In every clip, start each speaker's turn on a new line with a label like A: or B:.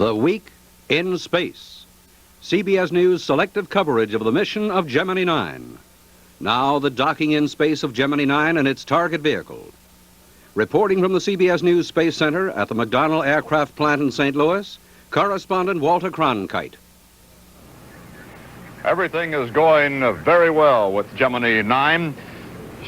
A: The Week in Space. CBS News selective coverage of the mission of Gemini 9. Now the docking in space of Gemini 9 and its target vehicle. Reporting from the CBS News Space Center at the McDonnell Aircraft Plant in St. Louis, correspondent Walter Cronkite.
B: Everything is going very well with Gemini 9.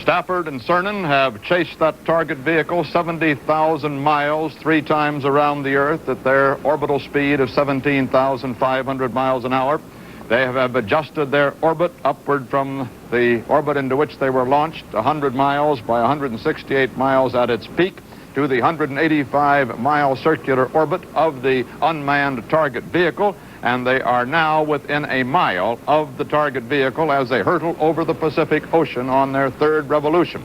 B: Stafford and Cernan have chased that target vehicle 70,000 miles, 3 times around the Earth at their orbital speed of 17,500 miles an hour. They have adjusted their orbit upward from the orbit into which they were launched, 100 miles by 168 miles at its peak, to the 185-mile circular orbit of the unmanned target vehicle, and they are now within a mile of the target vehicle as they hurtle over the Pacific Ocean on their 3rd revolution.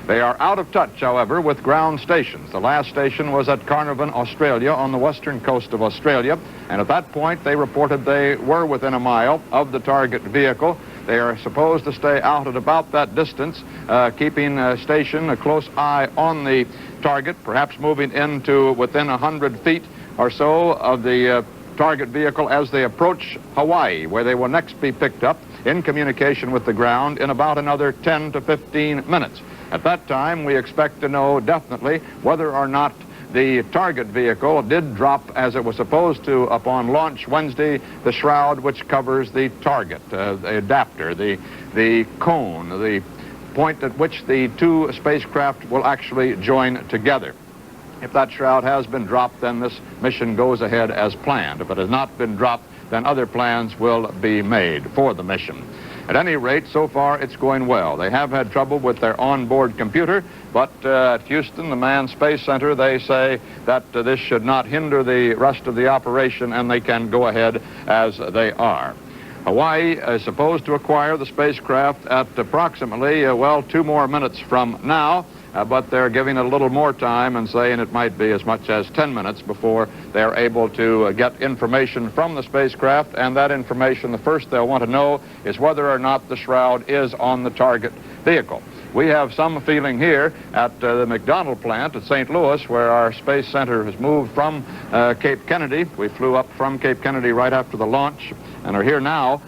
B: They are out of touch, however, with ground stations. The last station was at Carnarvon, Australia, on the western coast of Australia, and at that point they reported they were within a mile of the target vehicle. They are supposed to stay out at about that distance, keeping a close eye on the target, perhaps moving into within 100 feet or so of the target vehicle as they approach Hawaii, where they will next be picked up in communication with the ground in about another 10 to 15 minutes. At that time, we expect to know definitely whether or not the target vehicle did drop as it was supposed to upon launch Wednesday, the shroud which covers the target, the adapter, the cone, the point at which the 2 spacecraft will actually join together. If that shroud has been dropped, then this mission goes ahead as planned. If it has not been dropped, then other plans will be made for the mission. At any rate, so far it's going well. They have had trouble with their onboard computer, but at Houston, the Manned Space Center, they say that this should not hinder the rest of the operation and they can go ahead as they are. Hawaii is supposed to acquire the spacecraft at approximately, 2 more minutes from now. But they're giving it a little more time and saying it might be as much as 10 minutes before they're able to get information from the spacecraft, and that information, the first they'll want to know is whether or not the shroud is on the target vehicle. We have some feeling here at the McDonnell plant at St. Louis, where our Space Center has moved from Cape Kennedy. We flew up from Cape Kennedy right after the launch and are here now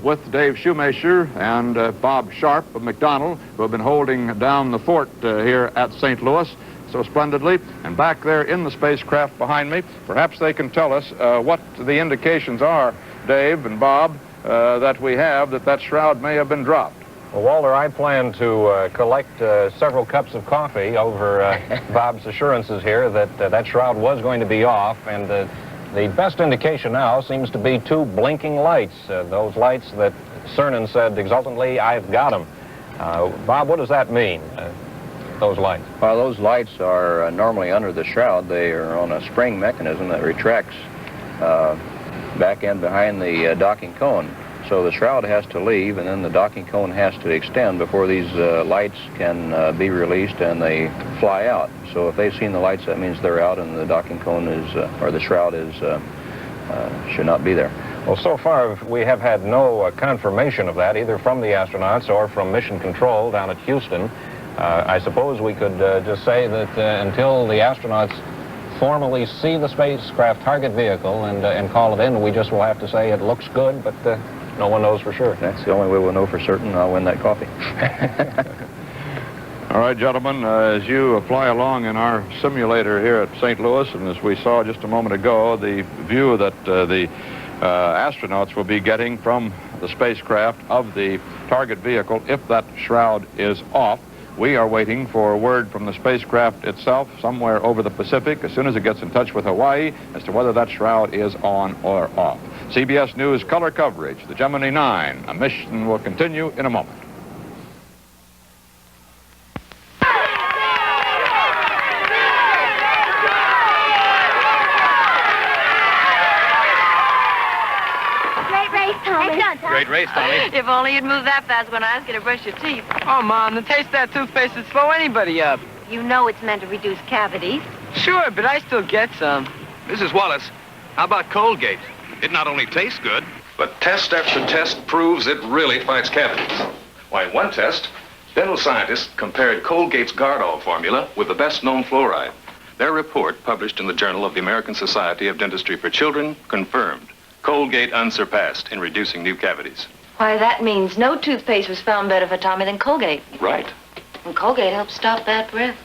B: with Dave Shoemaker and Bob Sharp of McDonnell, who have been holding down the fort here at St. Louis so splendidly. And back there in the spacecraft behind me, perhaps they can tell us what the indications are, Dave and Bob, that we have that shroud may have been dropped.
C: Well, Walter, I plan to collect several cups of coffee over Bob's assurances here that that shroud was going to be off, and the best indication now seems to be 2 blinking lights, those lights that Cernan said exultantly, "I've got them." Bob, what does that mean, those lights?
D: Well, those lights are normally under the shroud. They are on a spring mechanism that retracts back in behind the docking cone. So the shroud has to leave, and then the docking cone has to extend before these lights can be released and they fly out. So if they've seen the lights, that means they're out and the docking cone is, or the shroud is, should not be there.
C: Well, so far we have had no confirmation of that, either from the astronauts or from Mission Control down at Houston. I suppose we could just say that until the astronauts formally see the spacecraft target vehicle and call it in, we just will have to say it looks good, but no one knows for sure.
D: That's the only way we'll know for certain. I'll win that coffee.
B: All right, gentlemen, as you fly along in our simulator here at St. Louis, and as we saw just a moment ago, the view that the astronauts will be getting from the spacecraft of the target vehicle, if that shroud is off, we are waiting for word from the spacecraft itself somewhere over the Pacific as soon as it gets in touch with Hawaii as to whether that shroud is on or off. CBS News color coverage, the Gemini 9. A mission will continue in a moment.
E: Great race, Tommy.
F: If only you'd move that fast when I ask you to brush your teeth.
E: Oh, Mom, the taste of that toothpaste would slow anybody up.
F: You know it's meant to reduce cavities.
E: Sure, but I still get some.
G: Mrs. Wallace, how about Colgate? It not only tastes good, but test after test proves it really fights cavities. Why, in one test, dental scientists compared Colgate's Gardol formula with the best-known fluoride. Their report, published in the Journal of the American Society of Dentistry for Children, confirmed Colgate unsurpassed in reducing new cavities.
F: Why, that means no toothpaste was found better for Tommy than Colgate.
G: Right.
F: And Colgate helps stop bad breath.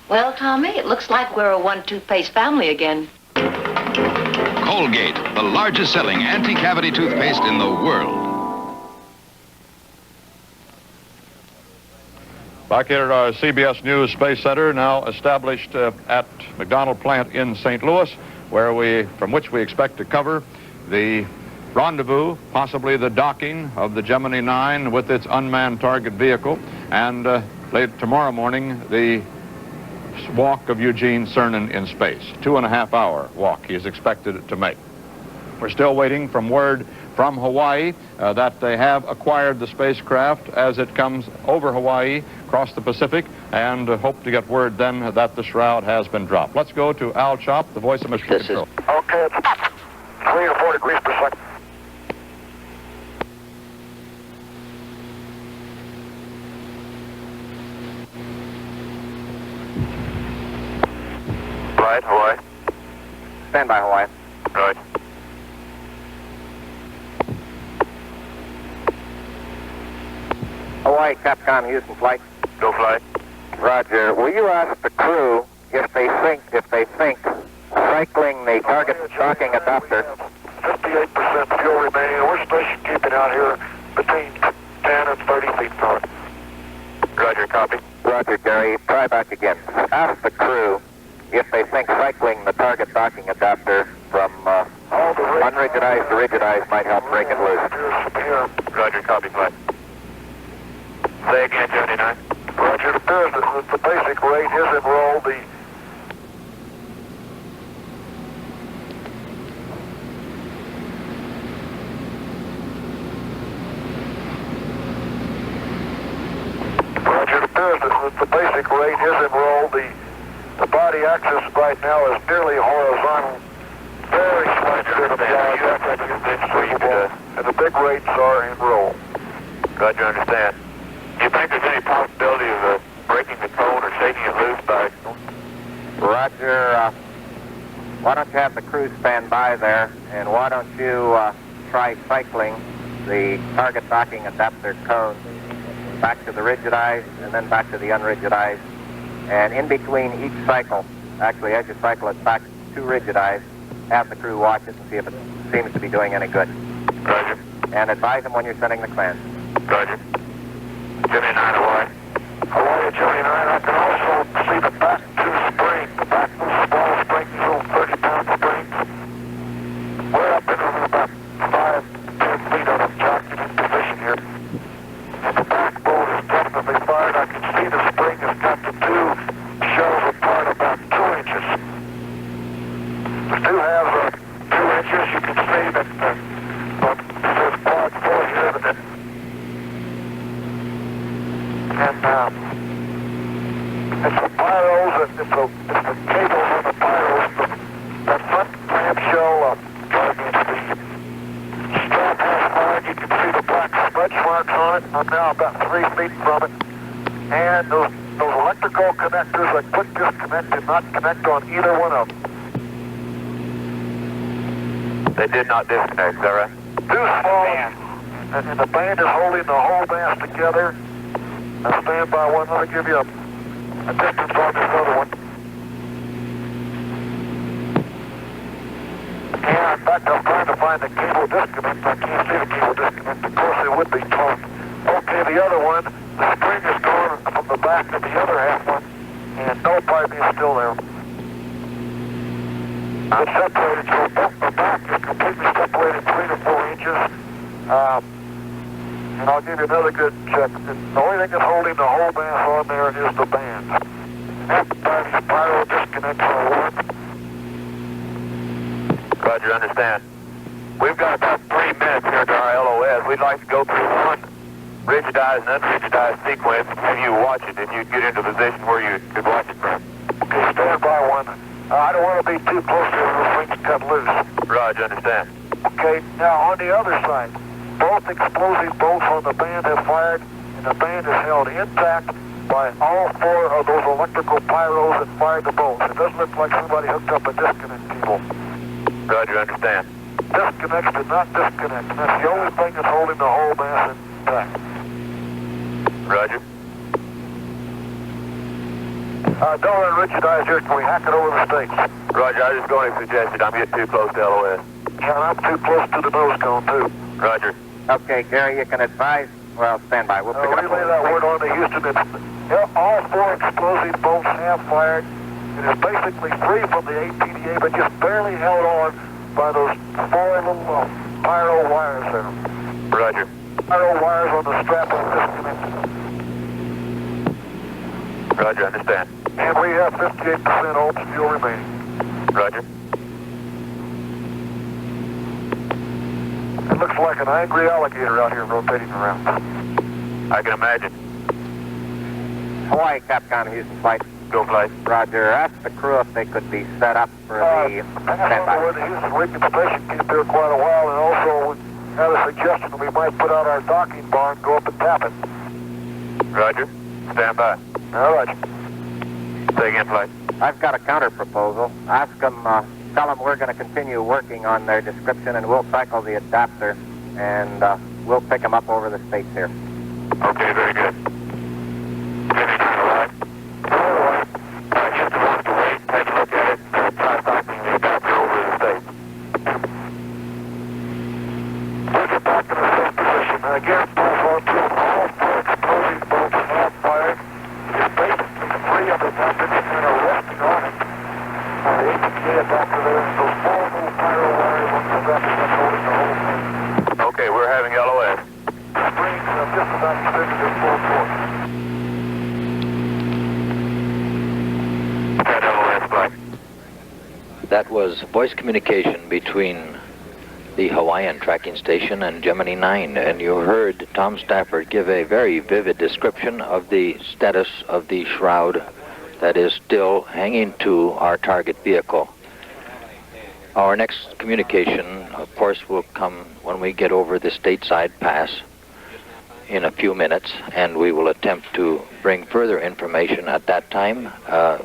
F: Well, Tommy, it looks like we're a one-toothpaste family again.
H: Colgate, the largest selling anti-cavity toothpaste in the world.
B: Back here at our CBS News Space Center, now established at McDonald Plant in St. Louis, from which we expect to cover the rendezvous, possibly the docking of the Gemini 9 with its unmanned target vehicle, and late tomorrow morning, the walk of Eugene Cernan in space. 2.5-hour walk he is expected to make. We're still waiting from word from Hawaii that they have acquired the spacecraft as it comes over Hawaii, across the Pacific, and hope to get word then that the shroud has been dropped. Let's go to Al Chop, the voice of Mission Control.
I: Okay, it's 3 or 4 degrees per second. Right, Hawaii. Stand by, Hawaii. Right. Hawaii, Capcom, Houston flight. Go flight. Roger. Will you ask the crew if they think cycling the target docking adapter? 58% fuel remaining, and we're station keeping out here between 10 and 30 feet north. Roger, copy. Roger, Gary. Try back again. Ask the crew if they think cycling the target docking adapter from unrigidized to rigidized might help break it loose. Roger, copy, flight. Say again, 79. Roger, it appears that the basic rate is enrolled. Roger, it appears that the basic rate is enrolled. The body axis right now is nearly horizontal. Very slight bit of flight, and the big rates are enrolled. Roger, understand. Do you think there's any possibility of breaking the cone or shaking it loose by? Roger. Why don't you have the crew stand by there, and why don't you try cycling the target docking adapter cone back to the rigidized and then back to the unrigidized. And in between each cycle, actually as you cycle it back to rigidized, have the crew watch it and see if it seems to be doing any good. Roger. And advise them when you're sending the cleanse. Roger. Gemini 9 Hawaii. Hawaii, Gemini 9. I can also see the back two spring. The back two small springs, little 30-pound springs. We're up in about 5 to 10 feet on a jockey position here. And the back bolt is definitely fired. I can see the spring has got the two shells apart about 2 inches. The two halves are 2 inches. You can see that there's quad 4 here that. And it's the pyros, it's the cables on the pyros, the front clamshell driving the strap has fired. You can see the black smudge marks on it. I'm now about 3 feet from it. And those electrical connectors, a quick disconnect, did not connect on either one of them. They did not disconnect, is that right? Too small. And the band is holding the whole mass together. Now stand by one, let me give you a distance on this other one. And in fact, I'm trying to find the cable disconnect. I can't see the cable disconnect. Of course, it would be torn. Okay, the other one, the spring is gone from the back of the other half one, and no piping is still there. It's separated, so both the back is completely separated 3 to 4 inches. And I'll give you another good check. The only thing that's holding the whole mass on there is the band. Everybody's pyro disconnects are one. Roger, understand. We've got about 3 minutes here to our LOS. We'd like to go through one rigidized and unrigidized sequence and have you watch it, and you'd get into a position where you could watch it from. Okay, stand by one. I don't want to be too close to the things cut loose. Roger, understand. Okay, now on the other side. Both explosive bolts on the band have fired, and the band is held intact, by all 4 of those electrical pyros that fired the bolts. It doesn't look like somebody hooked up a disconnect cable.
B: Roger, understand.
I: Disconnects did not disconnect, and that's the only thing that's holding the whole mass intact.
B: Roger.
I: Delaware and Richard Eyes here, can we hack it over the States?
B: Roger, I was just going to suggest it. I'm getting too close to LOS.
I: Yeah, and I'm too close to the nose cone, too.
B: Roger.
J: Okay, Gary, you can advise. Well, stand by. We'll pick it up.
I: Relay that word on to Houston. All 4 explosive bolts have fired. It is basically free from the APDA, but just barely held on by those 4 little pyro wires there.
B: Roger.
I: Pyro wires on the strap are disconnected.
B: Roger, understand.
I: And we have 58% old steel remaining.
B: Roger.
I: It looks like an angry alligator out here rotating around.
B: I can imagine.
J: Hawaii, Capcom, Houston flight.
B: Go flight.
J: Roger. Ask the crew if they could be set up for the standby.
I: Where the Houston Lincoln Station kept here quite a while, and also we had a suggestion that we might put out our docking bar and go up and tap it.
B: Roger. Stand by.
I: All right.
B: Say again, flight.
J: I've got a counter proposal. Ask them, tell them we're going to continue working on their description, and we'll cycle the adapter, and we'll pick them up over the States here.
B: Okay, very good. Houston wants to wait, take a look at it, and try docking the adapter over the States.
I: We'll get back in the same position. Again, all 4 explosive bolts have fired. It's basically 3 of them have been kind of resting on it. The APK adapter there, so 4 little pyro wires on the adapter that's holding the whole thing.
B: Okay, we're having LOS.
I: Springs just about extended in full force.
B: Got LOS, flight.
K: That was voice communication between the Hawaiian tracking station and Gemini 9, and you heard Tom Stafford give a very vivid description of the status of the shroud that is still hanging to our target vehicle. Our next communication, of course, will come when we get over the stateside pass in a few minutes, and we will attempt to bring further information at that time,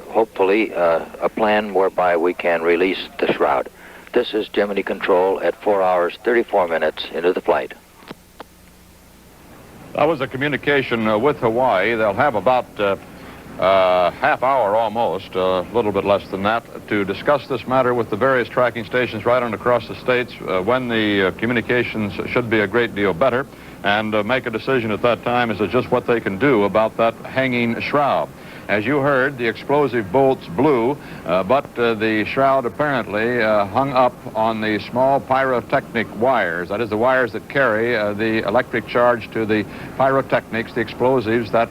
K: hopefully a plan whereby we can release the shroud. This is Gemini Control at 4 hours, 34 minutes into the flight.
B: That was a communication with Hawaii. They'll have about half hour almost, a little bit less than that, to discuss this matter with the various tracking stations right on across the states when the communications should be a great deal better, and make a decision at that time as to just what they can do about that hanging shroud. As you heard, the explosive bolts blew, but the shroud apparently hung up on the small pyrotechnic wires. That is, the wires that carry the electric charge to the pyrotechnics, the explosives that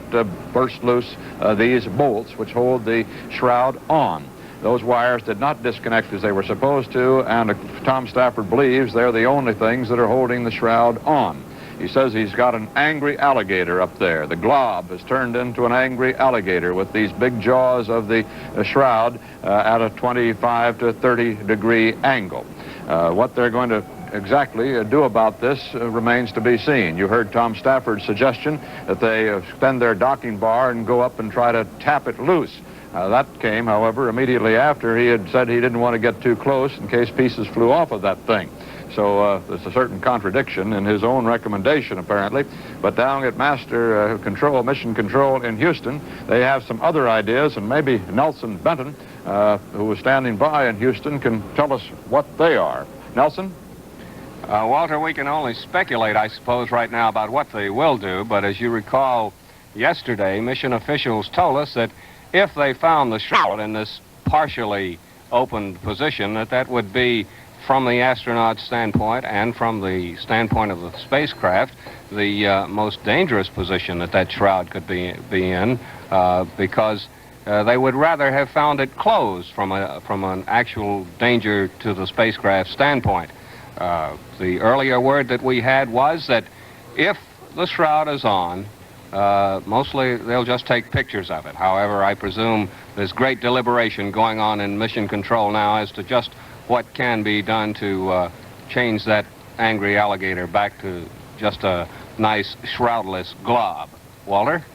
B: burst loose these bolts, which hold the shroud on. Those wires did not disconnect as they were supposed to, and Tom Stafford believes they're the only things that are holding the shroud on. He says he's got an angry alligator up there. The glob has turned into an angry alligator with these big jaws of the shroud at a 25 to 30 degree angle. What they're going to exactly do about this remains to be seen. You heard Tom Stafford's suggestion that they extend their docking bar and go up and try to tap it loose. That came, however, immediately after he had said he didn't want to get too close in case pieces flew off of that thing. So there's a certain contradiction in his own recommendation, apparently. But down at Master Control, Mission Control in Houston, they have some other ideas, and maybe Nelson Benton, who was standing by in Houston, can tell us what they are. Nelson?
C: Walter, we can only speculate, I suppose, right now about what they will do, but as you recall, yesterday, mission officials told us that if they found the shroud in this partially opened position, that would be, from the astronaut's standpoint and from the standpoint of the spacecraft, the most dangerous position that shroud could be in, because they would rather have found it closed from an actual danger to the spacecraft standpoint. The earlier word that we had was that if the shroud is on, mostly they'll just take pictures of it. However, I presume there's great deliberation going on in Mission Control now as to just what can be done to change that angry alligator back to just a nice shroudless glob. Walter?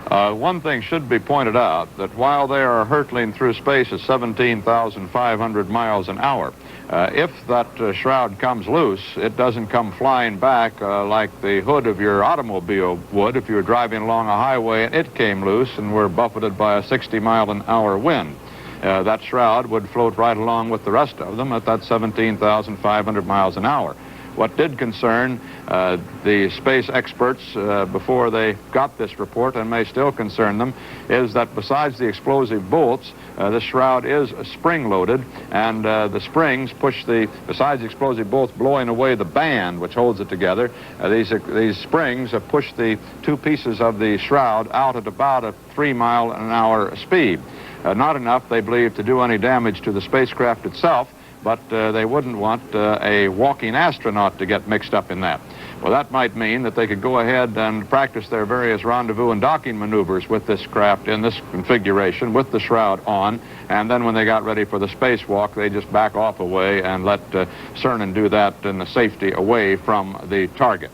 B: One thing should be pointed out, that while they are hurtling through space at 17,500 miles an hour, if that shroud comes loose, it doesn't come flying back like the hood of your automobile would if you were driving along a highway and it came loose and were buffeted by a 60-mile-an-hour wind. That shroud would float right along with the rest of them at that 17,500 miles an hour. What did concern the space experts before they got this report, and may still concern them, is that besides the explosive bolts, the shroud is spring-loaded, and the springs push besides the explosive bolts blowing away the band which holds it together, these springs have pushed the two pieces of the shroud out at about a 3-mile-an-hour speed. Not enough, they believe, to do any damage to the spacecraft itself, but they wouldn't want a walking astronaut to get mixed up in that. Well, that might mean that they could go ahead and practice their various rendezvous and docking maneuvers with this craft in this configuration with the shroud on, and then when they got ready for the spacewalk, they just back off away and let Cernan do that in the safety away from the target.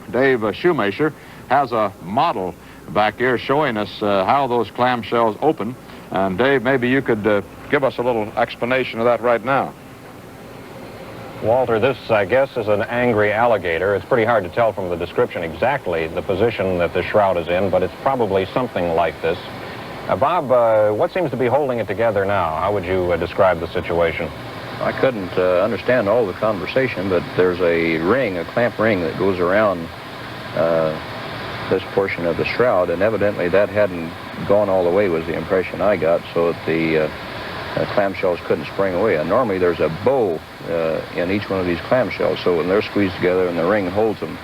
B: Dave Shoemaker has a model back here showing us how those clamshells open. And Dave, maybe you could give us a little explanation of that right now.
C: Walter, this, I guess, is an angry alligator. It's pretty hard to tell from the description exactly the position that the shroud is in, but it's probably something like this. Bob, what seems to be holding it together now? How would you describe the situation?
D: I couldn't understand all the conversation, but there's a ring, a clamp ring that goes around this portion of the shroud, and evidently that hadn't gone all the way, was the impression I got, so that the clamshells couldn't spring away. And normally there's a bow in each one of these clamshells, so when they're squeezed together and the ring holds them,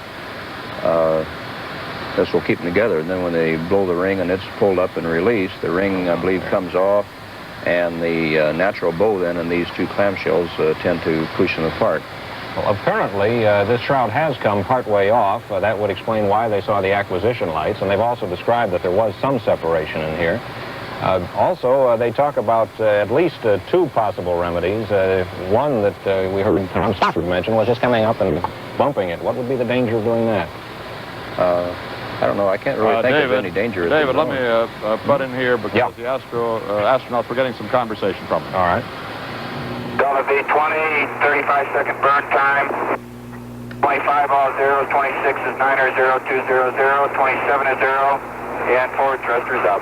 D: this will keep them together. And then when they blow the ring and it's pulled up and released, the ring, I believe, comes off, and the natural bow then and these two clamshells tend to push them apart.
C: Well, apparently, this shroud has come partway off. That would explain why they saw the acquisition lights, and they've also described that there was some separation in here. Also, they talk about at least two possible remedies. One that we heard Tom Stafford mention was just coming up and bumping it. What would be the danger of doing that?
D: I don't know. I can't really think of any danger.
B: David, let me butt in here because the astronauts were getting some conversation from him.
C: All right.
J: Delta V 20, 35-second burn time. 25 all zeros, 26 is 9er 0200, 27 is 0, and forward thrusters up.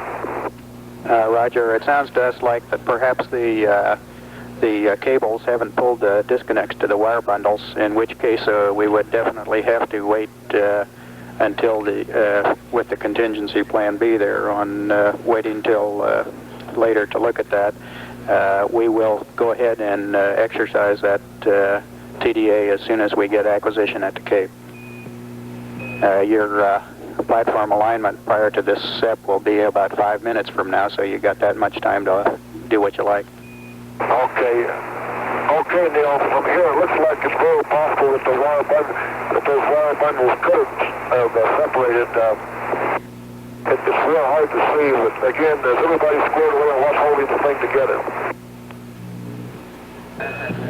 L: Roger. It sounds to us like that perhaps the cables haven't pulled the disconnects to the wire bundles, in which case we would definitely have to wait until with the contingency plan B there on waiting till later to look at that. We will go ahead and exercise that TDA as soon as we get acquisition at the Cape. Your platform alignment prior to this SEP will be about 5 minutes from now, so you got that much time to do what you like.
I: Okay, Neil, from here it looks like it's very possible that those wire bundles could have separated. It's real hard to see, but again, as everybody squared away on what's holding the thing together.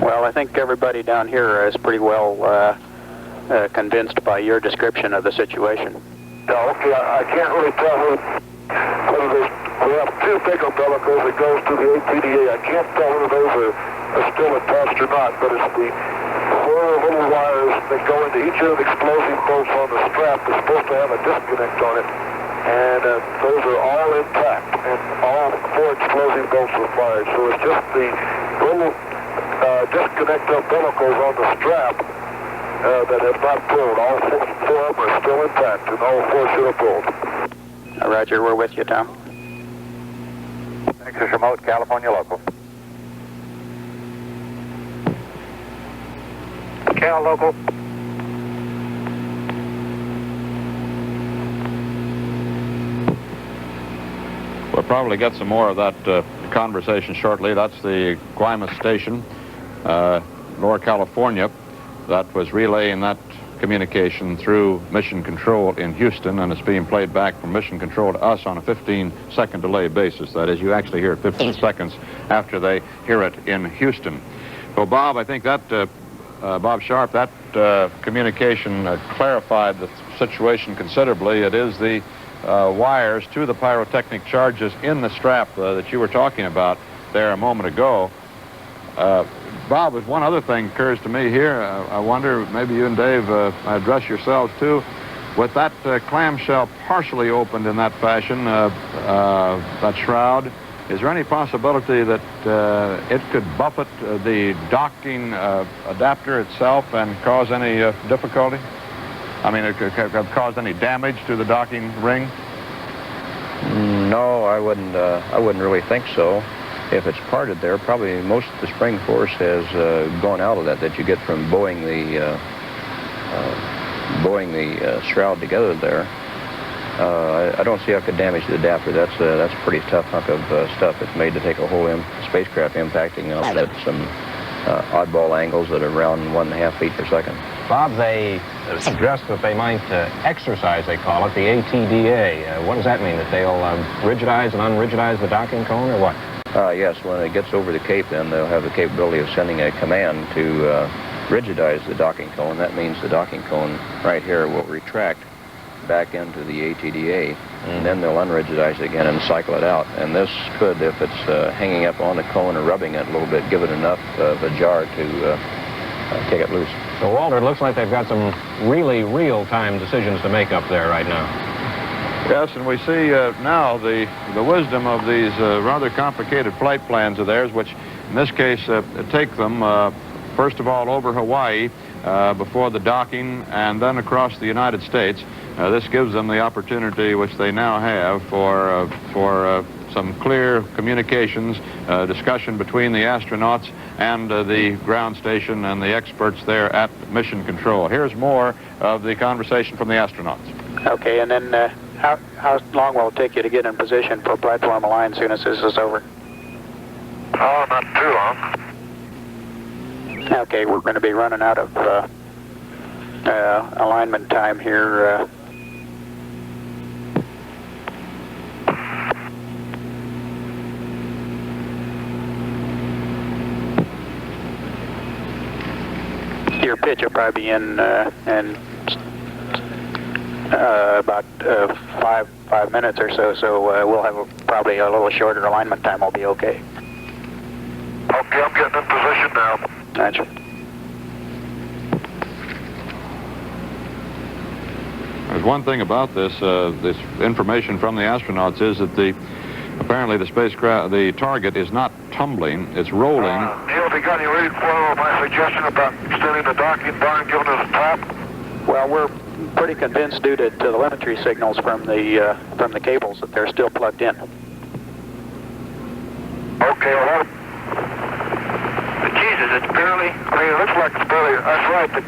L: Well, I think everybody down here is pretty well convinced by your description of the situation.
I: Yeah, okay, I can't really tell whether we have two big umbilicals that goes to the ATDA. I can't tell whether those are still attached or not, but it's the four little wires that go into each of the explosive bolts on the strap that's supposed to have a disconnect on it. And those are all intact, and all four explosive bolts are fired. So it's just the little disconnect umbilicals on the strap that have not pulled. All four of them are still intact, and all four should have pulled.
L: Roger, we're with you, Tom.
J: Texas Remote, California Local. Cal Local.
B: We'll probably get some more of that conversation shortly. That's the Guaymas station, Lower California, that was relaying that communication through Mission Control in Houston, and it's being played back from Mission Control to us on a 15-second delay basis. That is, you actually hear it 15 seconds after they hear it in Houston. So, Bob, I think that, Bob Sharp, that communication clarified the situation considerably. It is the wires to the pyrotechnic charges in the strap that you were talking about there a moment ago. Bob, there's one other thing occurs to me here. I wonder, maybe you and Dave address yourselves too. With that clamshell partially opened in that fashion, that shroud, is there any possibility that it could buffet the docking adapter itself and cause any difficulty? I mean, it could cause any damage to the docking ring?
D: No, I wouldn't really think so. If it's parted there, probably most of the spring force has gone out of that you get from bowing the shroud together there. I don't see how it could damage the adapter. That's a pretty tough hunk of stuff. It's made to take a whole spacecraft impacting off at some oddball angles that are around 1.5 feet per second.
C: Bob, they suggest that they might exercise, they call it, the ATDA. What does that mean? That they'll rigidize and unrigidize the docking cone, or what?
D: Yes, when it gets over the Cape, then they'll have the capability of sending a command to rigidize the docking cone. That means the docking cone right here will retract back into the ATDA, and then they'll unrigidize it again and cycle it out. And this could, if it's hanging up on the cone or rubbing it a little bit, give it enough of a jar to take it loose.
C: So, Walter, it looks like they've got some really real-time decisions to make up there right now.
B: Yes, and we see now the wisdom of these rather complicated flight plans of theirs, which in this case take them, first of all, over Hawaii before the docking, and then across the United States. This gives them the opportunity, which they now have, for some clear communications, discussion between the astronauts and the ground station and the experts there at Mission Control. Here's more of the conversation from the astronauts.
L: Okay, and then how long will it take you to get in position for platform align as soon as this is over?
I: Oh, not too long.
L: Okay, we're going to be running out of alignment time here. Your pitch will probably be in about 5 minutes or so, so we'll have probably a little shorter alignment time. Will be okay.
I: Okay, I'm getting in position now.
L: Gotcha.
B: There's one thing about this information from the astronauts is that apparently the target is not tumbling, it's rolling.
I: Neil, have you got any ready to follow my suggestion about extending the docking bar and giving us a tap?
L: Well, we're pretty convinced due to telemetry signals from the cables that they're still plugged in.
I: Okay, well,
J: Jesus, it's barely...
I: I mean, it looks like it's barely... That's right, the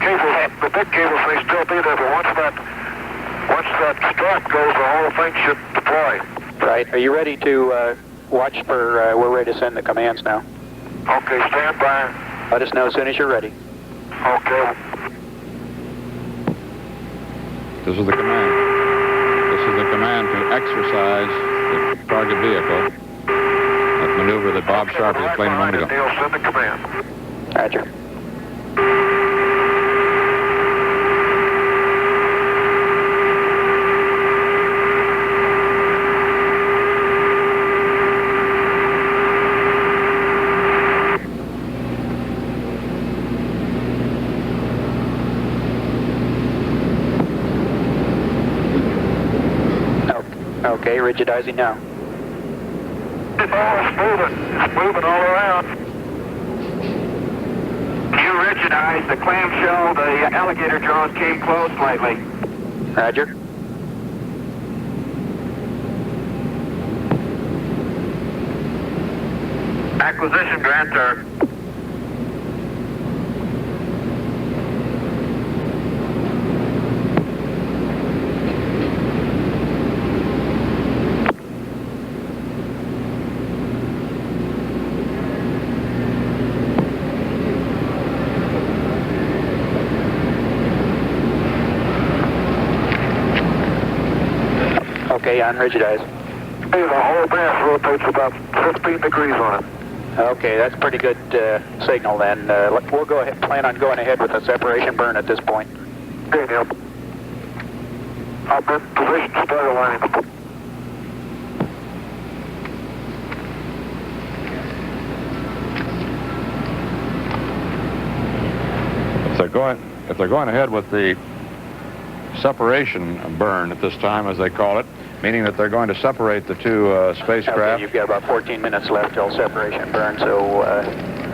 I: big cables may still be there, but once that strap goes, the whole thing should deploy.
L: Right. Are you ready to watch for... we're ready to send the commands now.
I: Okay, stand by.
L: Let us know as soon as you're ready.
I: Okay.
B: This is the command. This is the command to exercise the target vehicle. That maneuver that Bob Sharp explained a moment ago.
I: Neil, send the command.
L: Roger. Okay, rigidizing now.
I: Oh, it's moving. It's moving all around.
J: You rigidized the clamshell. The alligator jaws came close slightly.
L: Roger.
J: Acquisition grantor.
L: Okay, unrigidized.
I: Hey, the whole mass rotates about 15 degrees on it.
L: Okay, that's pretty good signal then. We'll plan on going ahead with a separation burn at this point.
I: Okay, Neil. I'm in position, start aligning.
B: If they're going ahead with the separation burn at this time, as they call it, meaning that they're going to separate the two spacecraft.
L: Okay, you've got about 14 minutes left till separation burn, so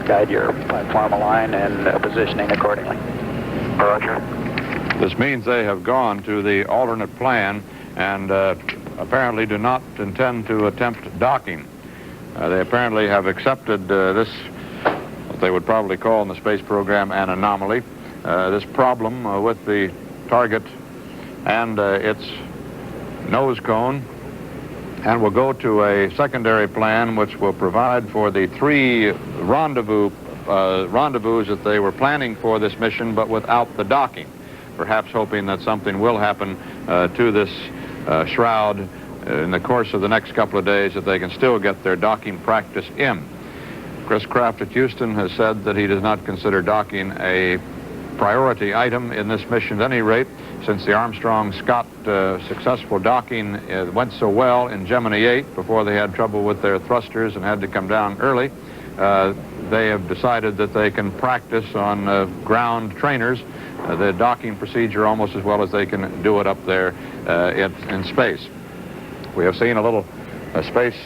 L: guide your platform align and positioning accordingly.
I: Roger.
B: This means they have gone to the alternate plan and apparently do not intend to attempt docking. They apparently have accepted this, what they would probably call in the space program, an anomaly. This problem with the target and its nose cone, and will go to a secondary plan which will provide for the 3 rendezvous that they were planning for this mission, but without the docking, perhaps hoping that something will happen to this shroud in the course of the next couple of days, that they can still get their docking practice in. Chris Kraft at Houston has said that he does not consider docking a priority item in this mission at any rate, since the Armstrong-Scott successful docking went so well in Gemini 8 before they had trouble with their thrusters and had to come down early. They have decided that they can practice on ground trainers the docking procedure almost as well as they can do it up there in space. We have seen a little space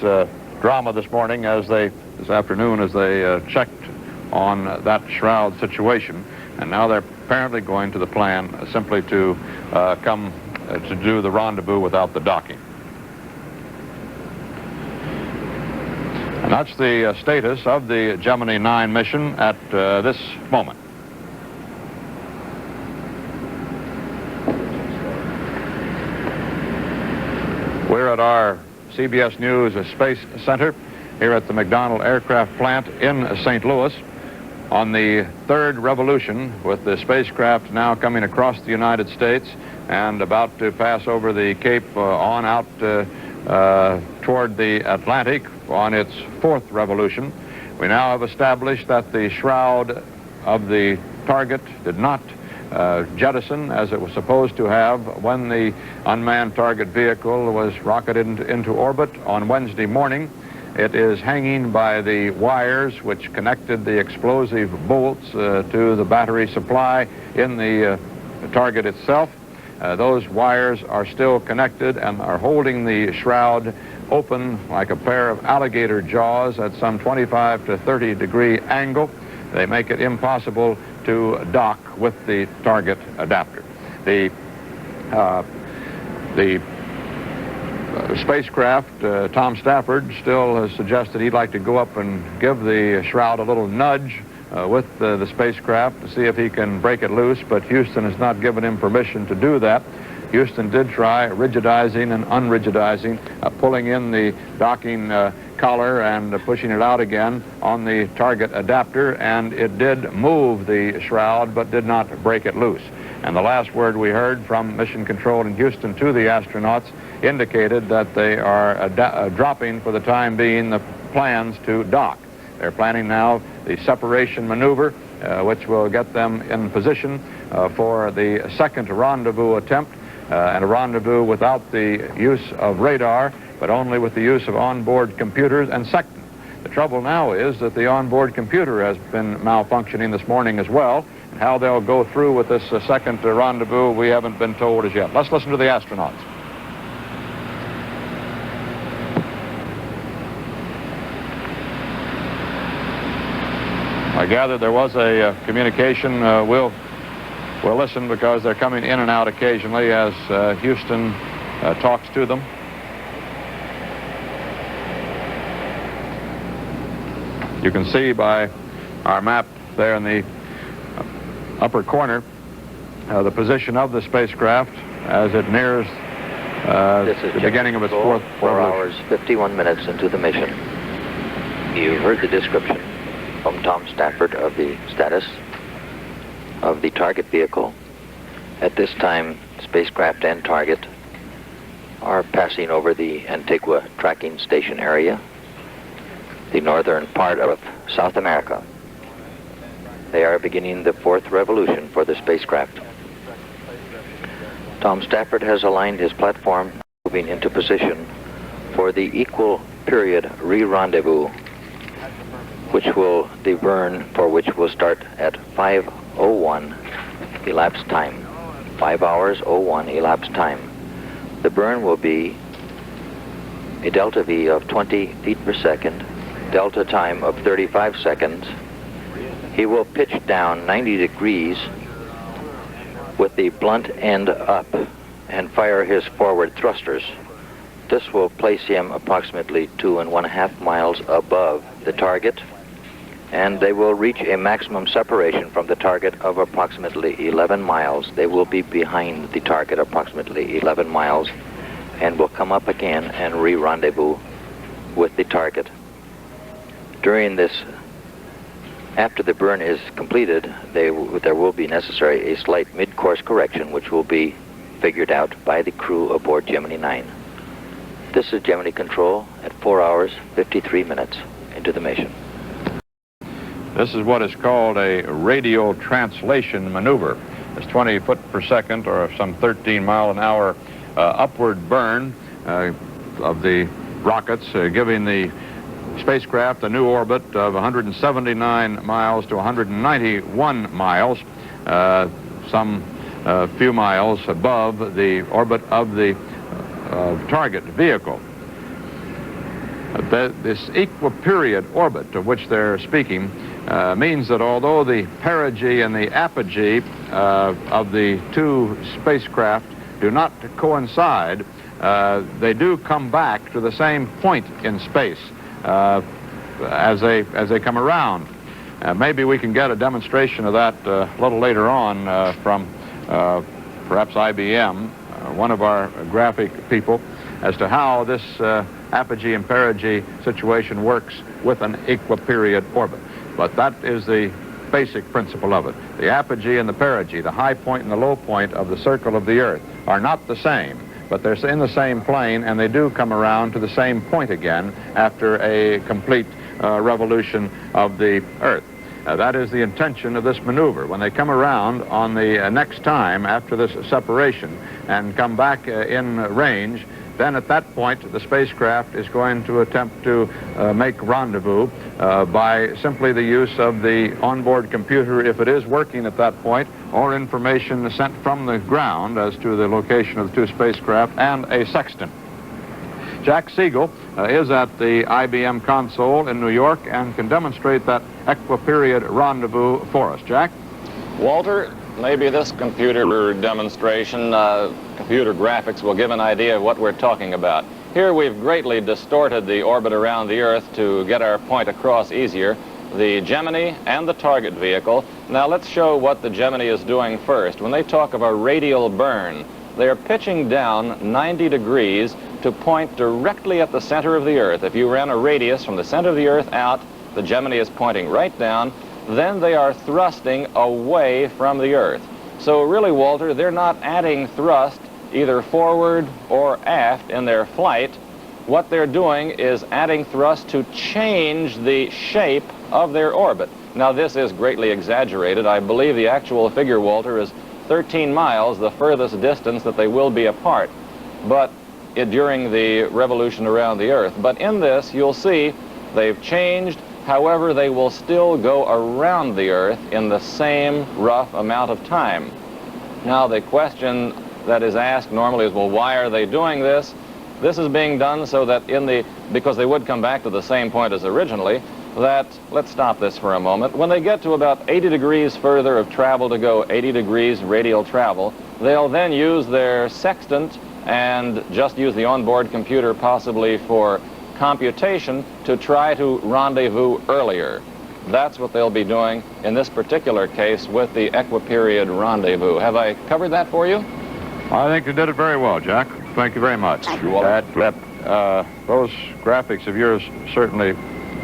B: drama this afternoon as they checked on that shroud situation. And now they're apparently going to the plan simply to come to do the rendezvous without the docking. And that's the status of the Gemini 9 mission at this moment. We're at our CBS News Space Center here at the McDonnell Aircraft Plant in St. Louis, on the 3rd revolution, with the spacecraft now coming across the United States and about to pass over the Cape on out toward the Atlantic on its 4th revolution. We now have established that the shroud of the target did not jettison as it was supposed to have when the unmanned target vehicle was rocketed into orbit on Wednesday morning. It is hanging by the wires which connected the explosive bolts to the battery supply in the target itself. Those wires are still connected and are holding the shroud open like a pair of alligator jaws at some 25 to 30 degree angle. They make it impossible to dock with the target adapter. The spacecraft, Tom Stafford, still has suggested he'd like to go up and give the shroud a little nudge with the spacecraft to see if he can break it loose, but Houston has not given him permission to do that. Houston did try rigidizing and unrigidizing, pulling in the docking collar and pushing it out again on the target adapter, and it did move the shroud but did not break it loose. And the last word we heard from Mission Control in Houston to the astronauts indicated that they are dropping for the time being the plans to dock. They're planning now the separation maneuver, which will get them in position for the 2nd rendezvous attempt, and a rendezvous without the use of radar, but only with the use of onboard computers and second. The trouble now is that the onboard computer has been malfunctioning this morning as well, and how they'll go through with this 2nd rendezvous we haven't been told as yet. Let's listen to the astronauts. I gather there was a communication. We'll listen because they're coming in and out occasionally as Houston talks to them. You can see by our map there in the upper corner the position of the spacecraft as it nears the beginning of its 4th revolution.
K: 4 hours, 51 minutes into the mission. You heard the description from Tom Stafford of the status of the target vehicle. At this time, spacecraft and target are passing over the Antigua tracking station area, the northern part of South America. They are beginning the 4th revolution for the spacecraft. Tom Stafford has aligned his platform, moving into position for the Equa-period re-rendezvous, the burn for which will start at 5:01 elapsed time. 5 hours 01 elapsed time. The burn will be a delta V of 20 feet per second, delta time of 35 seconds. He will pitch down 90 degrees with the blunt end up and fire his forward thrusters. This will place him approximately 2.5 miles above the target, and they will reach a maximum separation from the target of approximately 11 miles. They will be behind the target approximately 11 miles and will come up again and re-rendezvous with the target. During this, after the burn is completed, there will be necessary a slight mid-course correction, which will be figured out by the crew aboard Gemini 9. This is Gemini Control at 4 hours 53 minutes into the mission.
B: This is what is called a radial translation maneuver. It's 20 foot per second, or some 13 mile an hour upward burn of the rockets, giving the spacecraft a new orbit of 179 miles to 191 miles, some few miles above the orbit of the target vehicle. This equa-period orbit of which they're speaking means that although the perigee and the apogee of the two spacecraft do not coincide, they do come back to the same point in space as they come around. Maybe we can get a demonstration of that a little later on from perhaps IBM, one of our graphic people, as to how this apogee and perigee situation works with an equa-period orbit. But that is the basic principle of it. The apogee and the perigee, the high point and the low point of the circle of the Earth, are not the same, but they're in the same plane, and they do come around to the same point again after a complete revolution of the Earth. That is the intention of this maneuver. When they come around on the next time after this separation and come back in range, then at that point the spacecraft is going to attempt to make rendezvous by simply the use of the onboard computer, if it is working at that point, or information sent from the ground as to the location of the two spacecraft, and a sextant. Jack Siegel is at the IBM console in New York and can demonstrate that equa-period rendezvous for us. Jack?
C: Walter, maybe this computer demonstration, computer graphics, will give an idea of what we're talking about. Here we've greatly distorted the orbit around the Earth to get our point across easier, the Gemini and the target vehicle. Now let's show what the Gemini is doing first. When they talk of a radial burn, they are pitching down 90 degrees to point directly at the center of the Earth. If you ran a radius from the center of the Earth out, the Gemini is pointing right down, then they are thrusting away from the Earth. So really, Walter, they're not adding thrust either forward or aft in their flight. What they're doing is adding thrust to change the shape of their orbit. Now, this is greatly exaggerated. I believe the actual figure, Walter, is 13 miles, the furthest distance that they will be apart, but during the revolution around the Earth. But in this, you'll see they've changed. However, they will still go around the Earth in the same rough amount of time. Now, the question that is asked normally is, well, why are they doing this? This is being done so that because they would come back to the same point as originally, that, let's stop this for a moment, when they get to about 80 degrees further of travel to go, 80 degrees radial travel, they'll then use their sextant and just use the onboard computer possibly for computation to try to rendezvous earlier. That's what they'll be doing in this particular case with the equa-period rendezvous. Have I covered that for you?
B: I think you did it very well, Jack. Thank you very much. Those graphics of yours certainly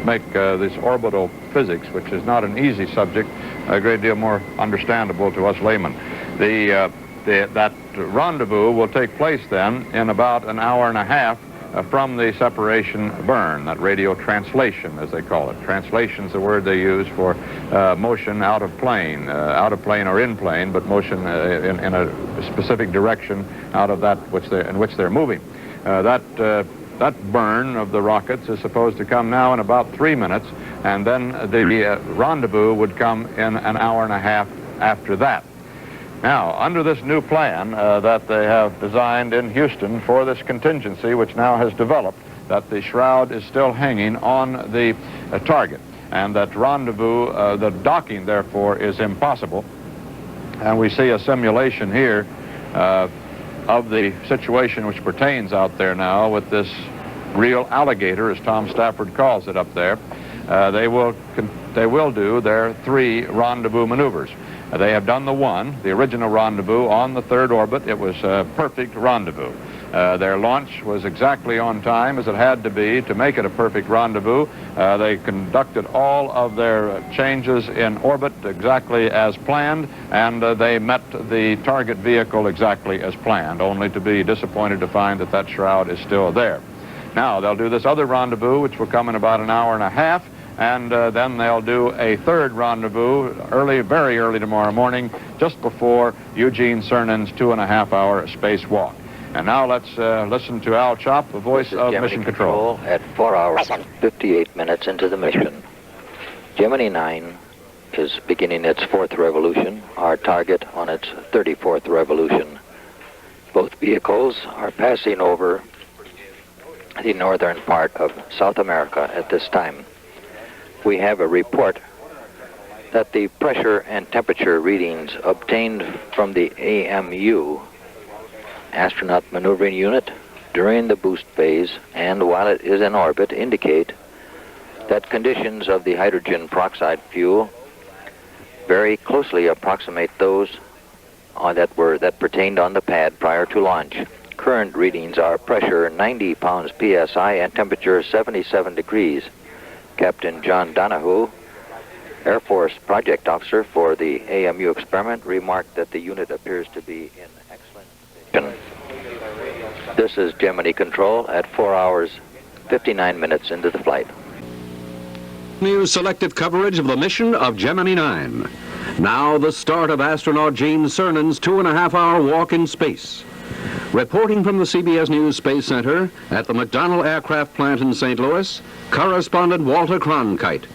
B: make this orbital physics, which is not an easy subject, a great deal more understandable to us laymen. That rendezvous will take place then in about an hour and a half from the separation burn, that radio translation, as they call it. Translation is the word they use for motion out of plane or in plane, but motion in a specific direction out of that in which they're moving. That burn of the rockets is supposed to come now in about 3 minutes, and then the rendezvous would come in an hour and a half after that. Now, under this new plan that they have designed in Houston for this contingency, which now has developed, that the shroud is still hanging on the target, and that rendezvous, the docking, therefore, is impossible. And we see a simulation here of the situation which pertains out there now with this real alligator, as Tom Stafford calls it up there. They will do their 3 rendezvous maneuvers. They have done the original rendezvous on the 3rd orbit. It was a perfect rendezvous. Their launch was exactly on time, as it had to be, to make it a perfect rendezvous. They conducted all of their changes in orbit exactly as planned, and they met the target vehicle exactly as planned, only to be disappointed to find that that shroud is still there. Now, they'll do this other rendezvous, which will come in about an hour and a half, and then they'll do a 3rd rendezvous very early tomorrow morning, just before Eugene Cernan's 2.5-hour spacewalk. And now let's listen to Al Chop, the voice of
K: Gemini
B: Mission Control.
K: At 4 hours, 58 minutes into the mission. Gemini 9 is beginning its 4th revolution, our target on its 34th revolution. Both vehicles are passing over the northern part of South America at this time. We have a report that the pressure and temperature readings obtained from the AMU, Astronaut Maneuvering Unit, during the boost phase and while it is in orbit indicate that conditions of the hydrogen peroxide fuel very closely approximate those that pertained on the pad prior to launch. Current readings are pressure 90 pounds psi and temperature 77 degrees. Captain John Donahue, Air Force project officer for the AMU experiment, remarked that the unit appears to be in excellent condition. This is Gemini Control at 4 hours, 59 minutes into the flight.
A: News selective coverage of the mission of Gemini 9. Now the start of astronaut Gene Cernan's 2.5-hour walk in space. Reporting from the CBS News Space Center at the McDonnell Aircraft Plant in St. Louis, correspondent Walter Cronkite.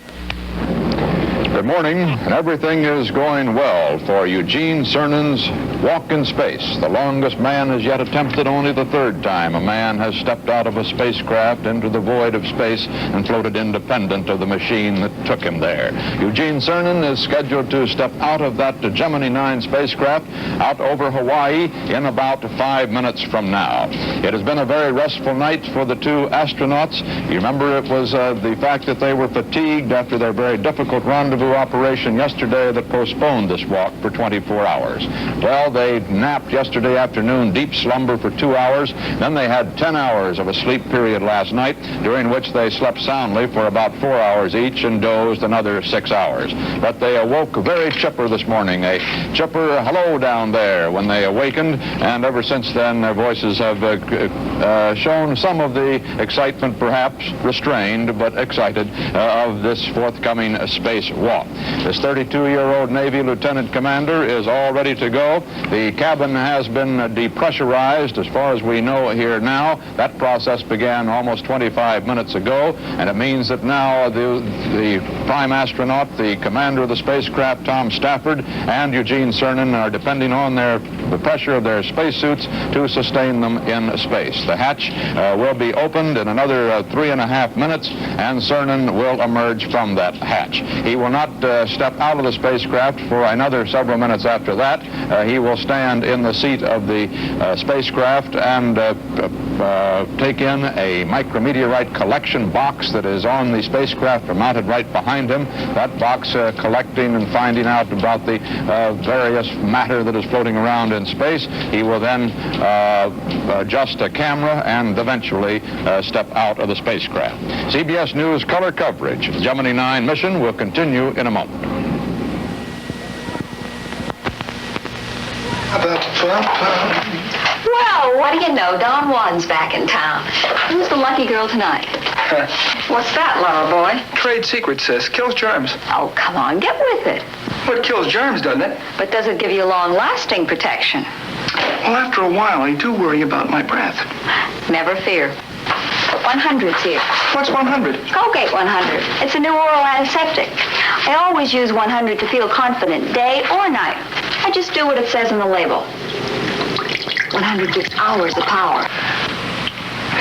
B: Good morning, and everything is going well for Eugene Cernan's walk in space. The longest man has yet attempted, only the 3rd time a man has stepped out of a spacecraft into the void of space and floated independent of the machine that took him there. Eugene Cernan is scheduled to step out of that Gemini 9 spacecraft out over Hawaii in about 5 minutes from now. It has been a very restful night for the 2 astronauts. You remember it was the fact that they were fatigued after their very difficult rendezvous operation yesterday that postponed this walk for 24 hours. Well, they napped yesterday afternoon, deep slumber for 2 hours. Then they had 10 hours of a sleep period last night, during which they slept soundly for about 4 hours each and dozed another 6 hours. But they awoke very chipper this morning, a chipper hello down there when they awakened, and ever since then their voices have shown some of the excitement, perhaps restrained but excited, of this forthcoming space walk. This 32-year-old Navy lieutenant commander is all ready to go. The cabin has been depressurized as far as we know here now. That process began almost 25 minutes ago, and it means that now the prime astronaut, the commander of the spacecraft, Tom Stafford, and Eugene Cernan are depending on the pressure of their spacesuits to sustain them in space. The hatch will be opened in another 3.5 minutes, and Cernan will emerge from that hatch. He will not step out of the spacecraft for another several minutes after that. He will stand in the seat of the spacecraft and take in a micrometeorite collection box that is on the spacecraft or mounted right behind him. That box collecting and finding out about the various matter that is floating around in space. He will then adjust a camera and eventually step out of the spacecraft. CBS News color coverage of the Gemini 9 mission will continue in a moment.
M: Well, what do you know? Don Juan's back in town. Who's the lucky girl tonight? What's that, lover boy?
N: Trade secret, sis. Kills germs.
M: Oh, come on, get with it.
N: Well, it kills germs, doesn't it?
M: But does it give you long-lasting protection?
N: Well, after a while, I do worry about my breath.
M: Never fear. 100's here.
N: What's 100?
M: Colgate 100. It's a new oral antiseptic. I always use 100 to feel confident, day or night. I just do what it says on the label. 100 gives hours of power.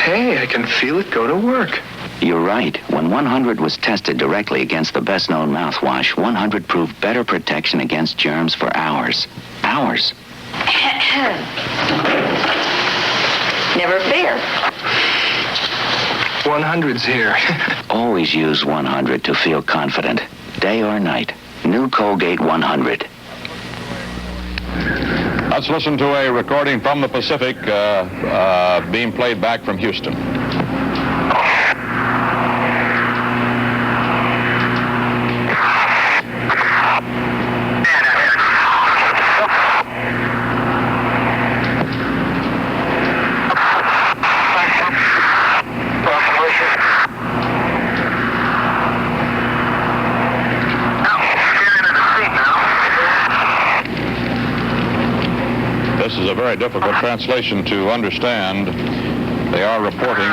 N: Hey, I can feel it go to work.
O: You're right. When 100 was tested directly against the best-known mouthwash, 100 proved better protection against germs for hours. Hours.
M: Never fear.
N: 100's here.
O: Always use 100 to feel confident, day or night. New Colgate 100.
B: Let's listen to a recording from the Pacific being played back from Houston. This is a very difficult translation to understand. They are reporting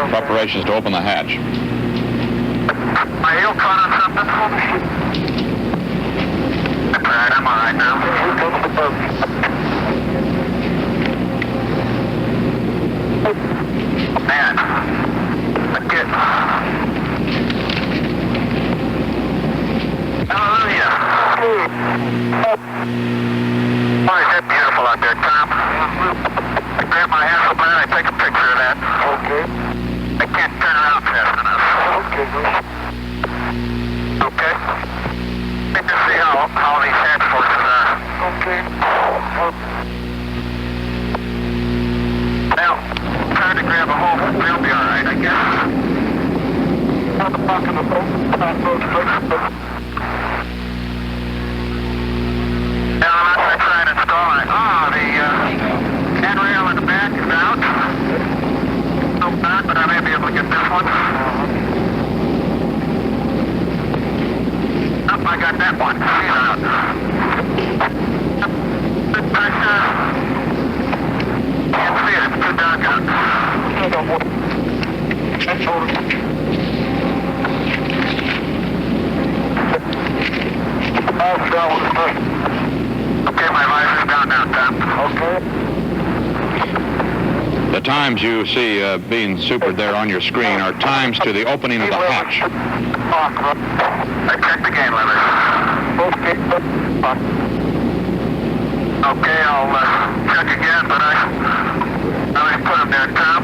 B: preparations to open the hatch.
J: My heel caught on something? That's all right, I'm all right now. Here comes the boat. Man, look at hallelujah. Boy, is that beautiful out there, Tom. I grab my Hasselblad, I take a picture of that. Okay. I can't turn around fast enough. Okay. Okay. Let me see how these hatch forces are. Okay. Now, trying to grab a hold of it. They'll be all right, I guess. On the back of the boat. Now, I'm not trying to install it. The handrail in the back is out. No bad, but I may be able to get this one. Oh, I got that one. She's out. Good pressure. Can't see it. It's too dark out. Okay, my visor's down now, Tom. Okay.
B: The times you see being supered there on your screen are times to the opening of the hatch.
J: I checked the game limit. Okay, I'll check again, but I already put them there, Tom.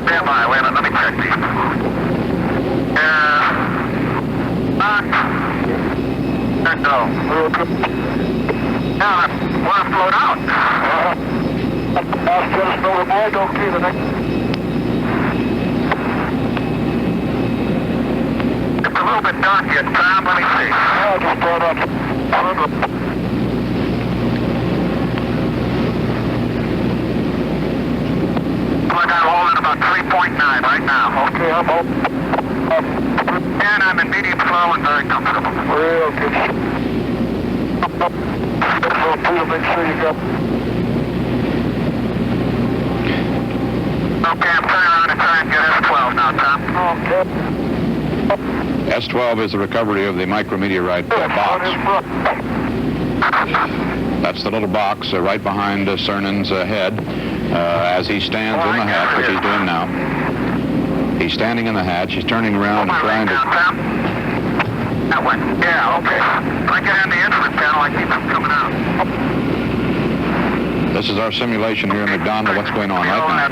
J: Stand by, wait a minute, let me check these. There go. Now, I want to float out. I'll just throw the ball, don't see the next. It's a little bit dark yet, Tom. Let me see. I'll just throw it up. I got a hold at about 3.9 right now. Okay, I'm up. And I'm in medium flow and very comfortable. Real good. Make sure you go. Okay, I'm turning around and trying to get S12 now, Tom. Okay.
B: S12 is the recovery of the micrometeorite box. That's the little box right behind Cernan's head as he stands in the hatch, which he's doing now. He's standing in the hatch. He's turning around and trying to...
J: That one. Yeah, okay. If I get on the instrument panel, I keep them coming out.
B: This is our simulation here in McDonald. What's going on right now?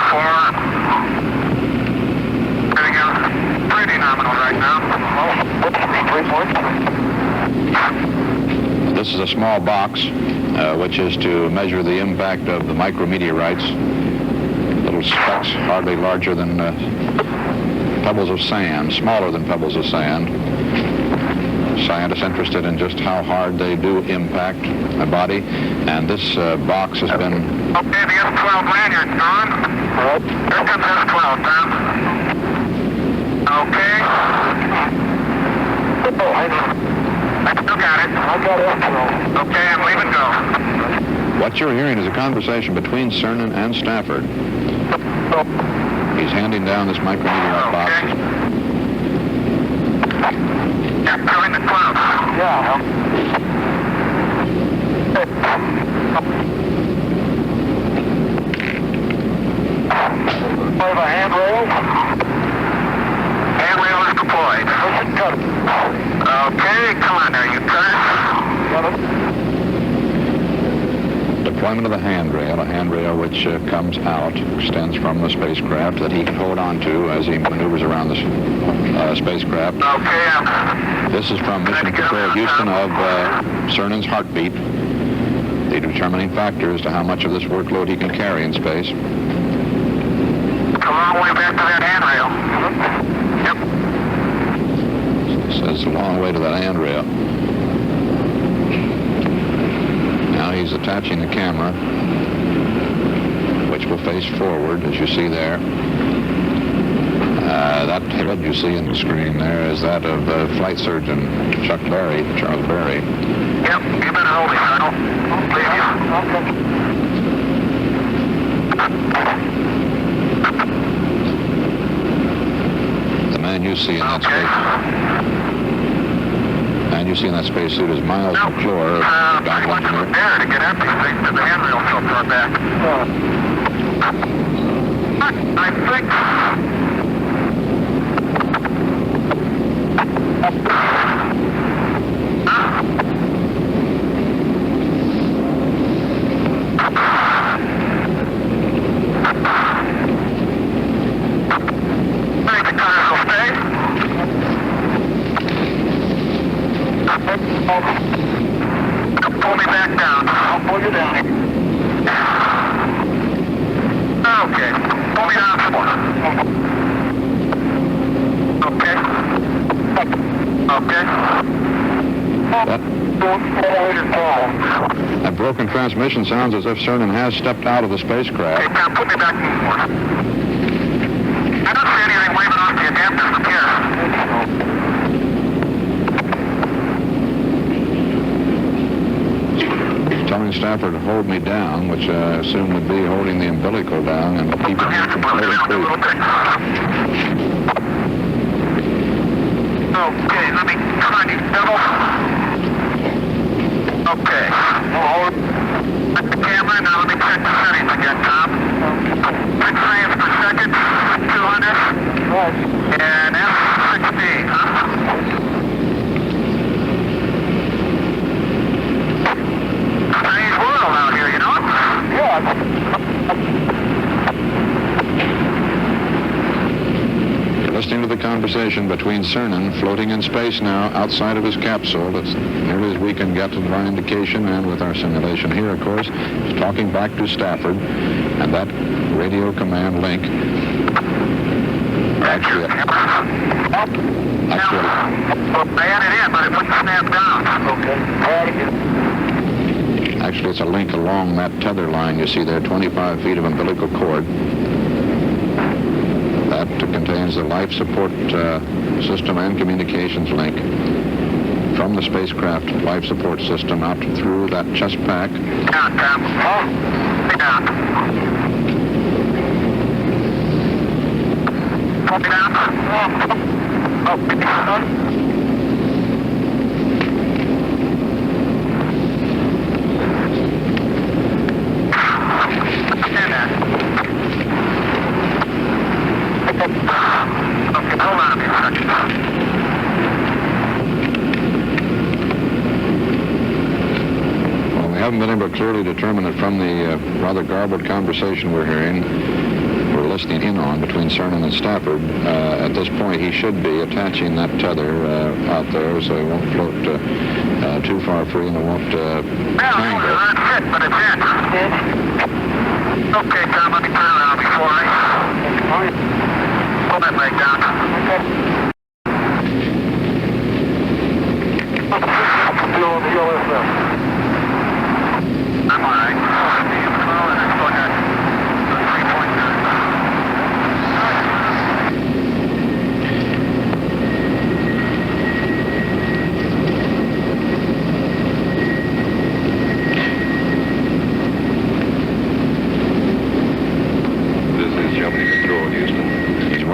J: Everything else is pretty nominal right now. 3 points.
B: This is a small box, which is to measure the impact of the micrometeorites. Little specks, hardly larger than pebbles of sand, smaller than pebbles of sand. scientists interested in just how hard they do impact a body. And this box has been...
J: Okay, the S-12 lanyard's gone. Here comes S-12, Tom. Okay. I still got it. Okay, I'm leaving go.
B: What you're hearing is a conversation between Cernan and Stafford. He's handing down this micrometeorite box.
J: Yeah, they're in the clouds. Yeah. Play the handrail. Handrail is deployed. Okay, come on there, you guys.
B: Deployment of the handrail, a handrail which comes out, extends from the spacecraft that he can hold on to as he maneuvers around the spacecraft.
J: Okay.
B: This is from Mission Control Houston of Cernan's heartbeat, the determining factor as to how much of this workload he can carry in space.
J: Come all the way back to that handrail.
B: Yep. Says a long way to that handrail. Now he's attaching the camera, which will face forward, as you see there. That head you see in the screen there is that of flight surgeon Charles Berry.
J: Yep, you better hold it, Colonel. Leave you.
B: The man you see in that space. Man you see in that spacesuit is Miles McClure, Donald engineer.
J: There to get empty things to the handrail so far back. I think... Pull me back down. I'll pull you down. Okay. Pull me down some more. Okay. Okay.
B: That broken transmission sounds as if Cernan has stepped out of the spacecraft.
J: Okay, Tom, put me back in more. I don't see anything waving off the adapters from here.
B: Telling Stafford to hold me down, which I assume would be holding the umbilical down and keeping it completely free.
J: Okay, let me try to double. Okay. At the camera, now let me check the settings again, Tom. 6 frames per second, 200, and F16, huh? Strange world out here, you know? Yeah.
B: You're listening to the conversation between Cernan, floating in space now, outside of his capsule. That's nearly as we can get to my indication, and with our simulation here, of course, he's talking back to Stafford, and that radio command link. Actually,
J: I had it in, but it wouldn't snap down. Okay.
B: Actually, it's a link along that tether line you see there, 25 feet of umbilical cord. That contains the life support system and communications link from the spacecraft life support system out through that chest pack.
J: Down, Tom. Down. Copy down. Okay, hold on a second.
B: Well, we haven't been able to clearly determine it from the rather garbled conversation we're hearing, we're listening in on between Cernan and Stafford. At this point, he should be attaching that tether out there so it won't float too far free and it won't tangle.
J: But it's in. Okay, Tom, let me turn around before I pull that leg down.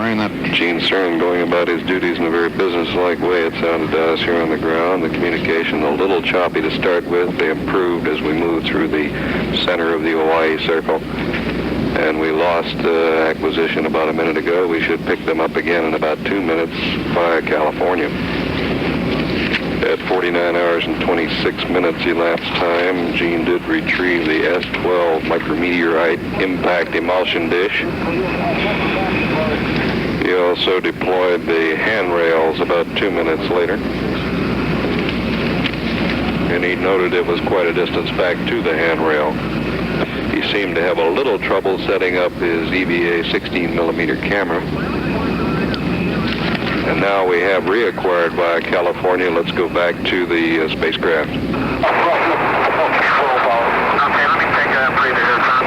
C: during that?
P: Gene Cernan going about his duties in a very businesslike way, it sounded to us here on the ground. The communication a little choppy to start with. They improved as we moved through the center of the Hawaii circle. And we lost acquisition about a minute ago. We should pick them up again in about 2 minutes via California. At 49 hours and 26 minutes elapsed time, Gene did retrieve the S-12 micrometeorite impact emulsion dish. He also deployed the handrails about 2 minutes later. And he noted it was quite a distance back to the handrail. He seemed to have a little trouble setting up his EVA 16mm camera. And now we have reacquired via California. Let's go back to the spacecraft.
J: Okay, let me take a breather here, Tom.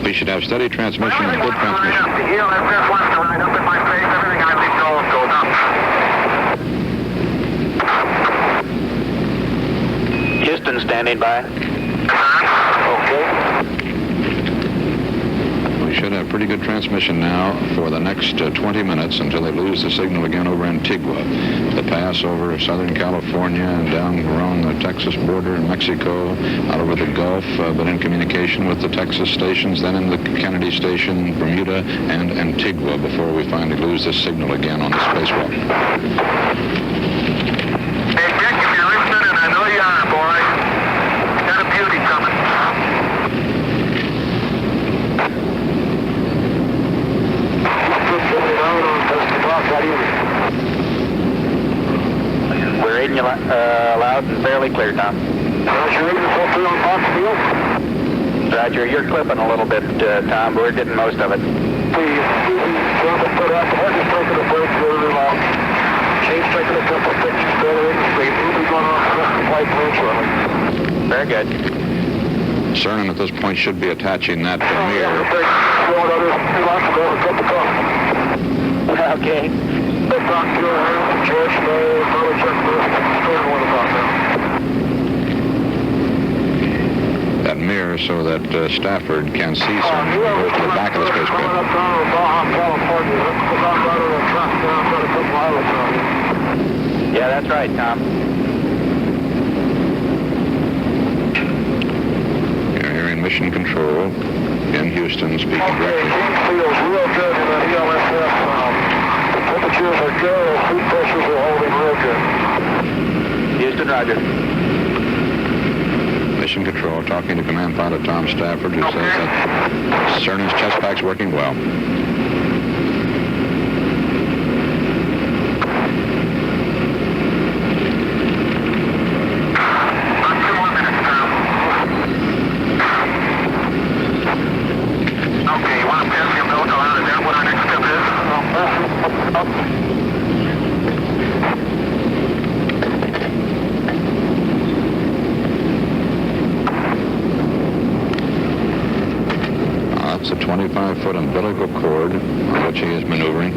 C: We should have steady transmission and good transmission.
J: The heel has just wants to ride up in my face. Everything I think goes up.
L: Houston standing by.
C: We should have pretty good transmission now for the next 20 minutes until they lose the signal again over Antigua. The pass over Southern California and down around the Texas border in Mexico, out over the Gulf, but in communication with the Texas stations, then in the Kennedy station, Bermuda, and Antigua before we finally lose the signal again on the spacewalk.
J: Hey, Dick, if you're listening, and I know you are, boy, got a beauty coming.
L: We're reading you loud and fairly clear, Tom. Roger, you're clipping a little bit, Tom, but we're getting most of it. Very good.
C: Cernan at this point should be attaching that mirror.
L: Okay.
C: That mirror so that Stafford can see Cernan and go to the back of the spacecraft.
L: Yeah, that's right, Tom.
C: You're hearing mission control in Houston speaking directly.
I: Feels real good in that ELSF. Temperatures are good, food pressures are holding real good.
L: Houston, roger.
C: Mission control talking to Command Pilot Tom Stafford, who says that Cernan's chest pack's working well. That's a 25-foot umbilical cord on which he is maneuvering.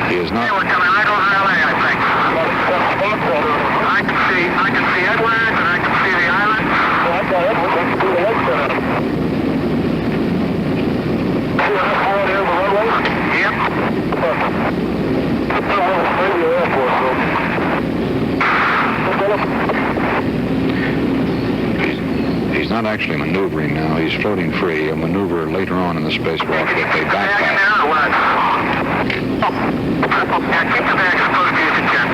C: He is not...
J: We're coming right over LA, I think. I can see Edwards, and I can see the island.
C: He's not actually maneuvering now. He's floating free. He'll maneuver later on in the spacewalk if they backpack.
J: Yeah, keep the bags as close to you as you can.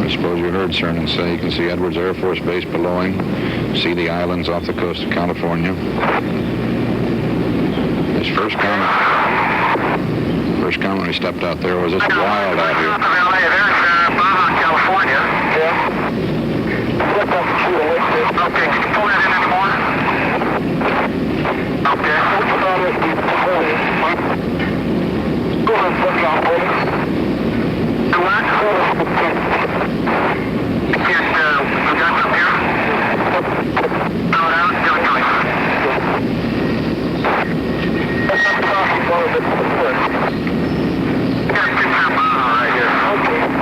C: I suppose you heard Cernan say you can see Edwards Air Force Base below him, see the islands off the coast of California. His first comment when he stepped out there was, it's wild out here.
J: California. Yeah. Okay, can you pull that in anymore? Okay. Go ahead and put it on, please. Do what? You can't, you got some here? Throw it out, give it to me. That's not talking about it. Got a 6.5 right here. Okay.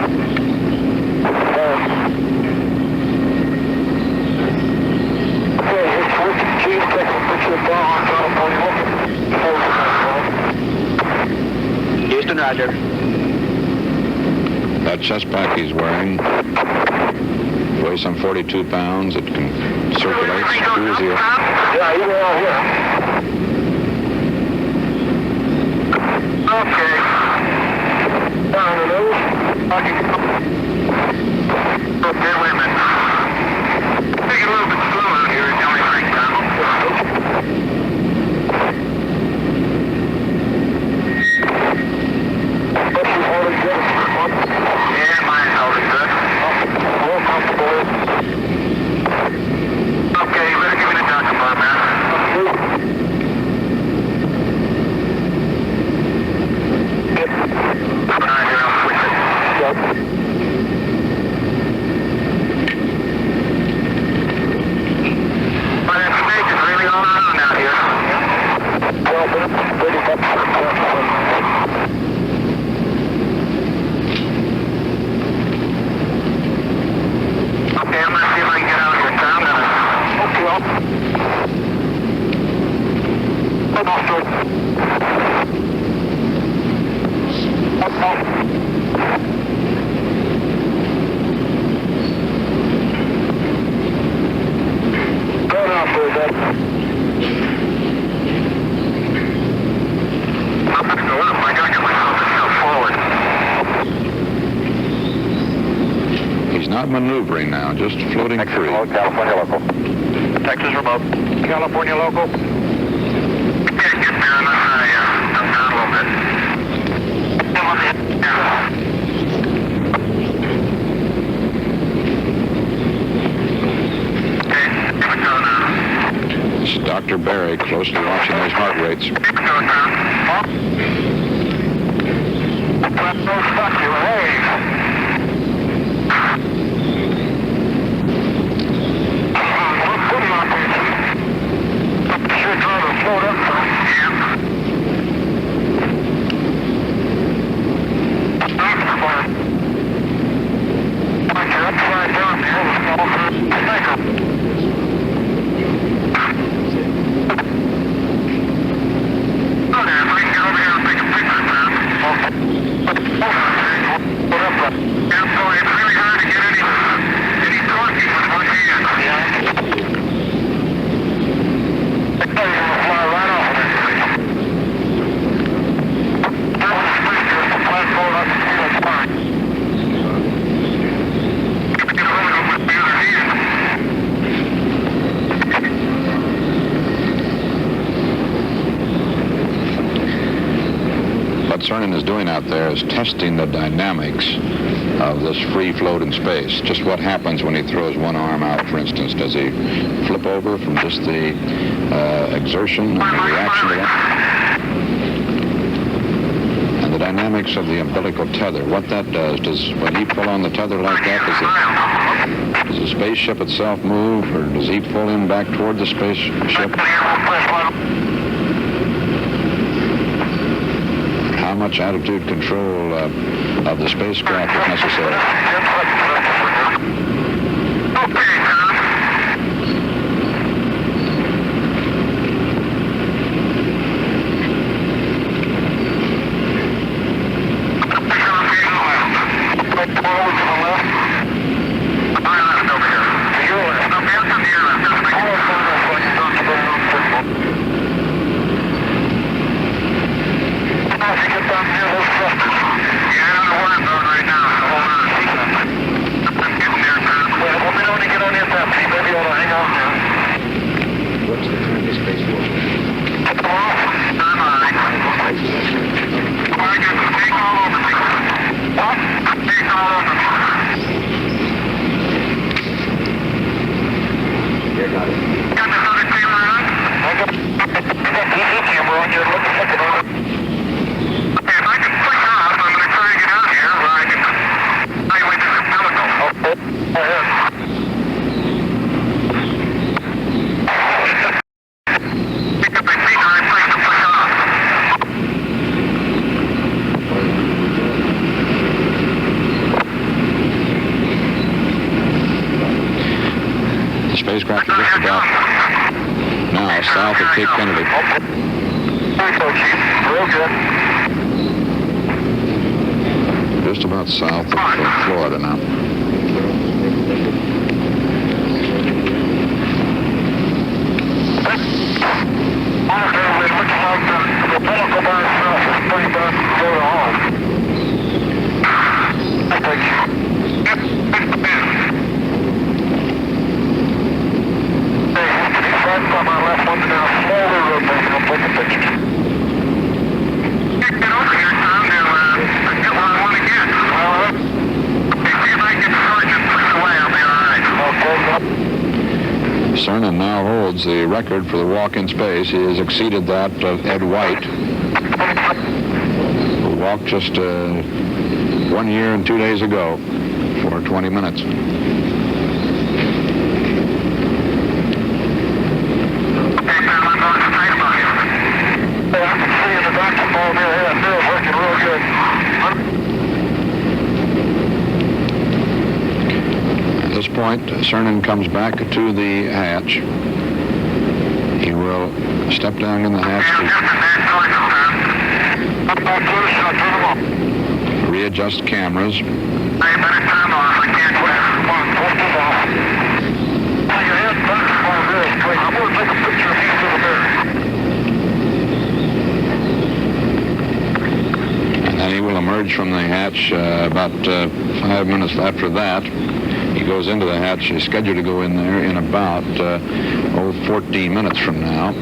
P: That chest pack he's wearing weighs some 42 pounds. It can circulate through his ear.
I: Yeah, you are here. Okay. Down the nose. Okay, wait a minute. Take it a little bit slower here. It's only right down. Yeah, mine's holding good. More comfortable. Okay, you better give me the doctor bar, man. All right, here, I'll switch it. My information's really all around out here. Well, but it's pretty much. Okay, I'm gonna see if I can get out of here, Tom. Okay, Go down for it, Dad. I'm gonna go up. I gotta get myself to still forward.
P: He's not maneuvering now, just floating free.
I: California local. Texas remote. California local. Yeah, get there and I'm down a little bit. Okay, here we go now.
P: It's Dr. Barry closely watching those heart rates.
I: Here we go now. Let's go stuck you. Hey. Sure trying to float up for him. That's fine. Like you're upside down there, the small first thinker. Okay, if I can get over here and take a picture, man. Yeah, so it's really hard to get any talking with one hand. Yeah.
P: What Cernan is doing out there is testing the dynamics of this free float in space. Just what happens when he throws one arm out, for instance. Does he flip over from just the exertion and the reaction to that? And the dynamics of the umbilical tether, what that does, when he pull on the tether like that, does the spaceship itself move, or does he pull him back toward the spaceship? How much attitude control of the spacecraft is necessary?
Q: What's the time of spacewalk? Yeah, got it.
P: The spacecraft is just about now south of Cape Kennedy.
I: Real good.
B: just about south of Florida now. Cernan now holds the record for the walk in space. He has exceeded that of Ed White, who walked just 1 year and 2 days ago for 20 minutes. At this point, Cernan comes back to the hatch. He will step down in the hatch to readjust cameras. And then he will emerge from the hatch about 5 minutes after that. He goes into the hatch. He's scheduled to go in there in about 14 minutes from now.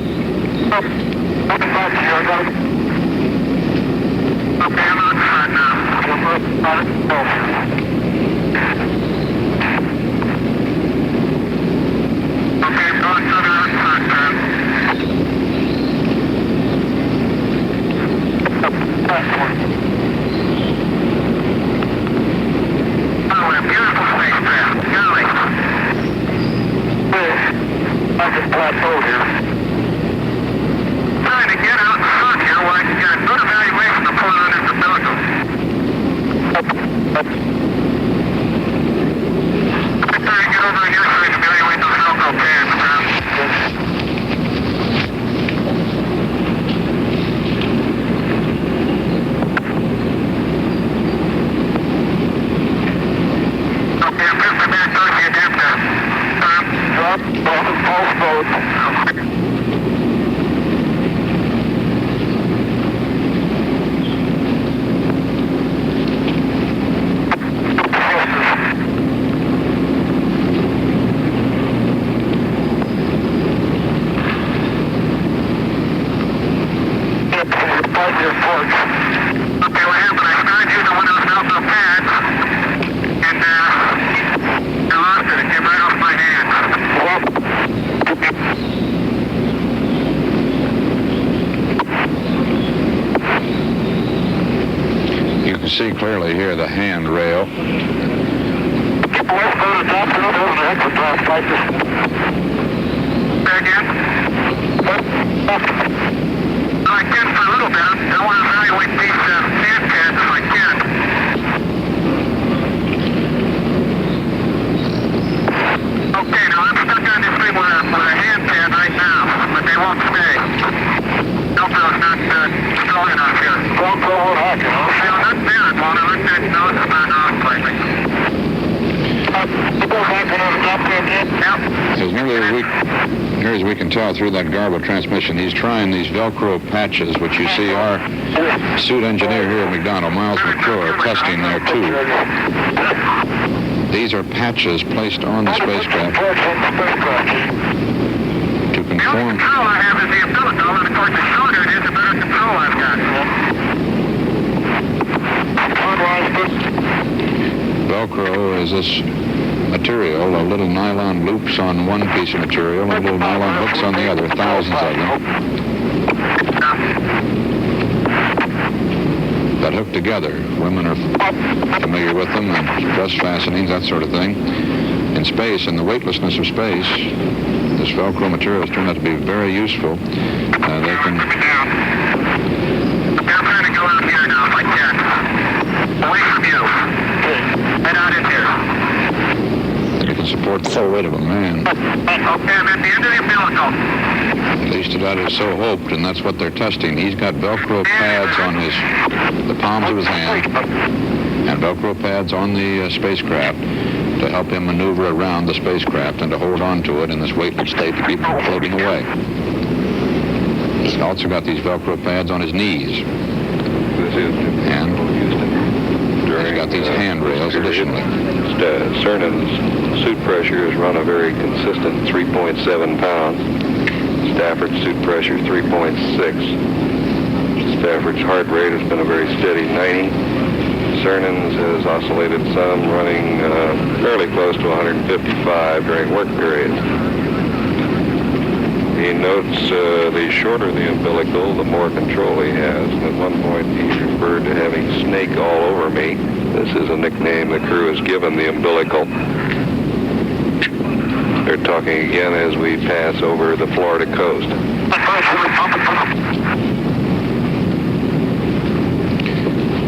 B: See clearly here the handrail.
J: I can for a little bit. I want to evaluate these hand pads if I can. Okay, now I'm stuck on this thing with a hand pad right now, but they won't stay. Velcro's not strong enough here. Velcro won't hack it, huh? No, not there, Mona. Look, that nose is not off slightly.
B: As near as we can tell through that garbled transmission, he's trying these Velcro patches, which you see our suit engineer here at McDonnell, Miles McClure, testing there too. These are patches placed on the spacecraft to conform.
J: The only control I have is the umbilical, and of course the shorter it is, the better control I've got.
B: Velcro is this material, little nylon loops on one piece of material and little nylon hooks on the other, thousands of them, that hook together. Women are familiar with them, and dress fastenings, that sort of thing. In space, in the weightlessness of space, this Velcro material has turned out to be very useful. They can...
J: I'm trying to go out here now if I can. Away from you. Head out in here.
B: They can support the full weight of a man.
J: Okay, I'm at the end of the umbilical.
B: At least that is so hoped, and that's what they're testing. He's got Velcro pads on the palms of his hand,
R: and Velcro pads on the spacecraft to help him maneuver around the spacecraft and to hold on to it in this weightless state to keep him floating away. He's also got these Velcro pads on his knees. And he's got these handrails additionally.
P: Cernan's suit pressure has run a very consistent 3.7 pounds. Stafford's suit pressure 3.6. Stafford's heart rate has been a very steady 90. Cernan's has oscillated some, running fairly close to 155 during work periods. He notes the shorter the umbilical, the more control he has. And at one point, he referred to having snake all over me. This is a nickname the crew has given the umbilical. They're talking again as we pass over the Florida coast.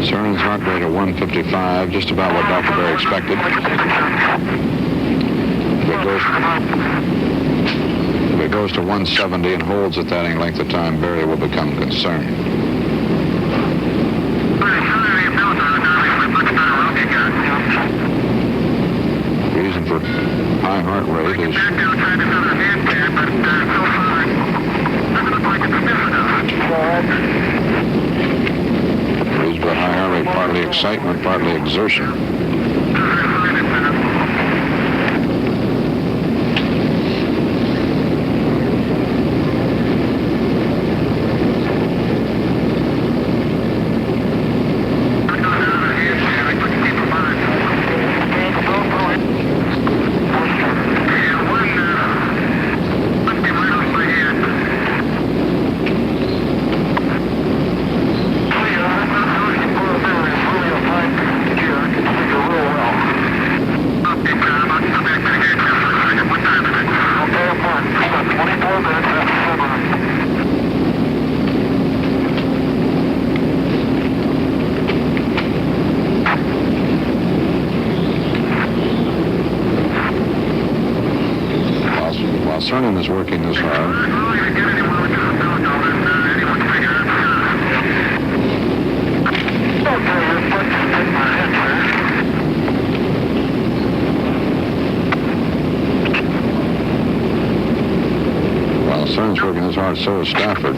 R: Cernan's heart rate at 155, just about what Dr. Berry expected. If it goes to 170 and holds at that length of time, Berry will become concerned. The reason for high heart rate is the high heart rate, partly excitement, partly exertion. Cernan is working this hard. While Cernan's working this hard, so is Stafford.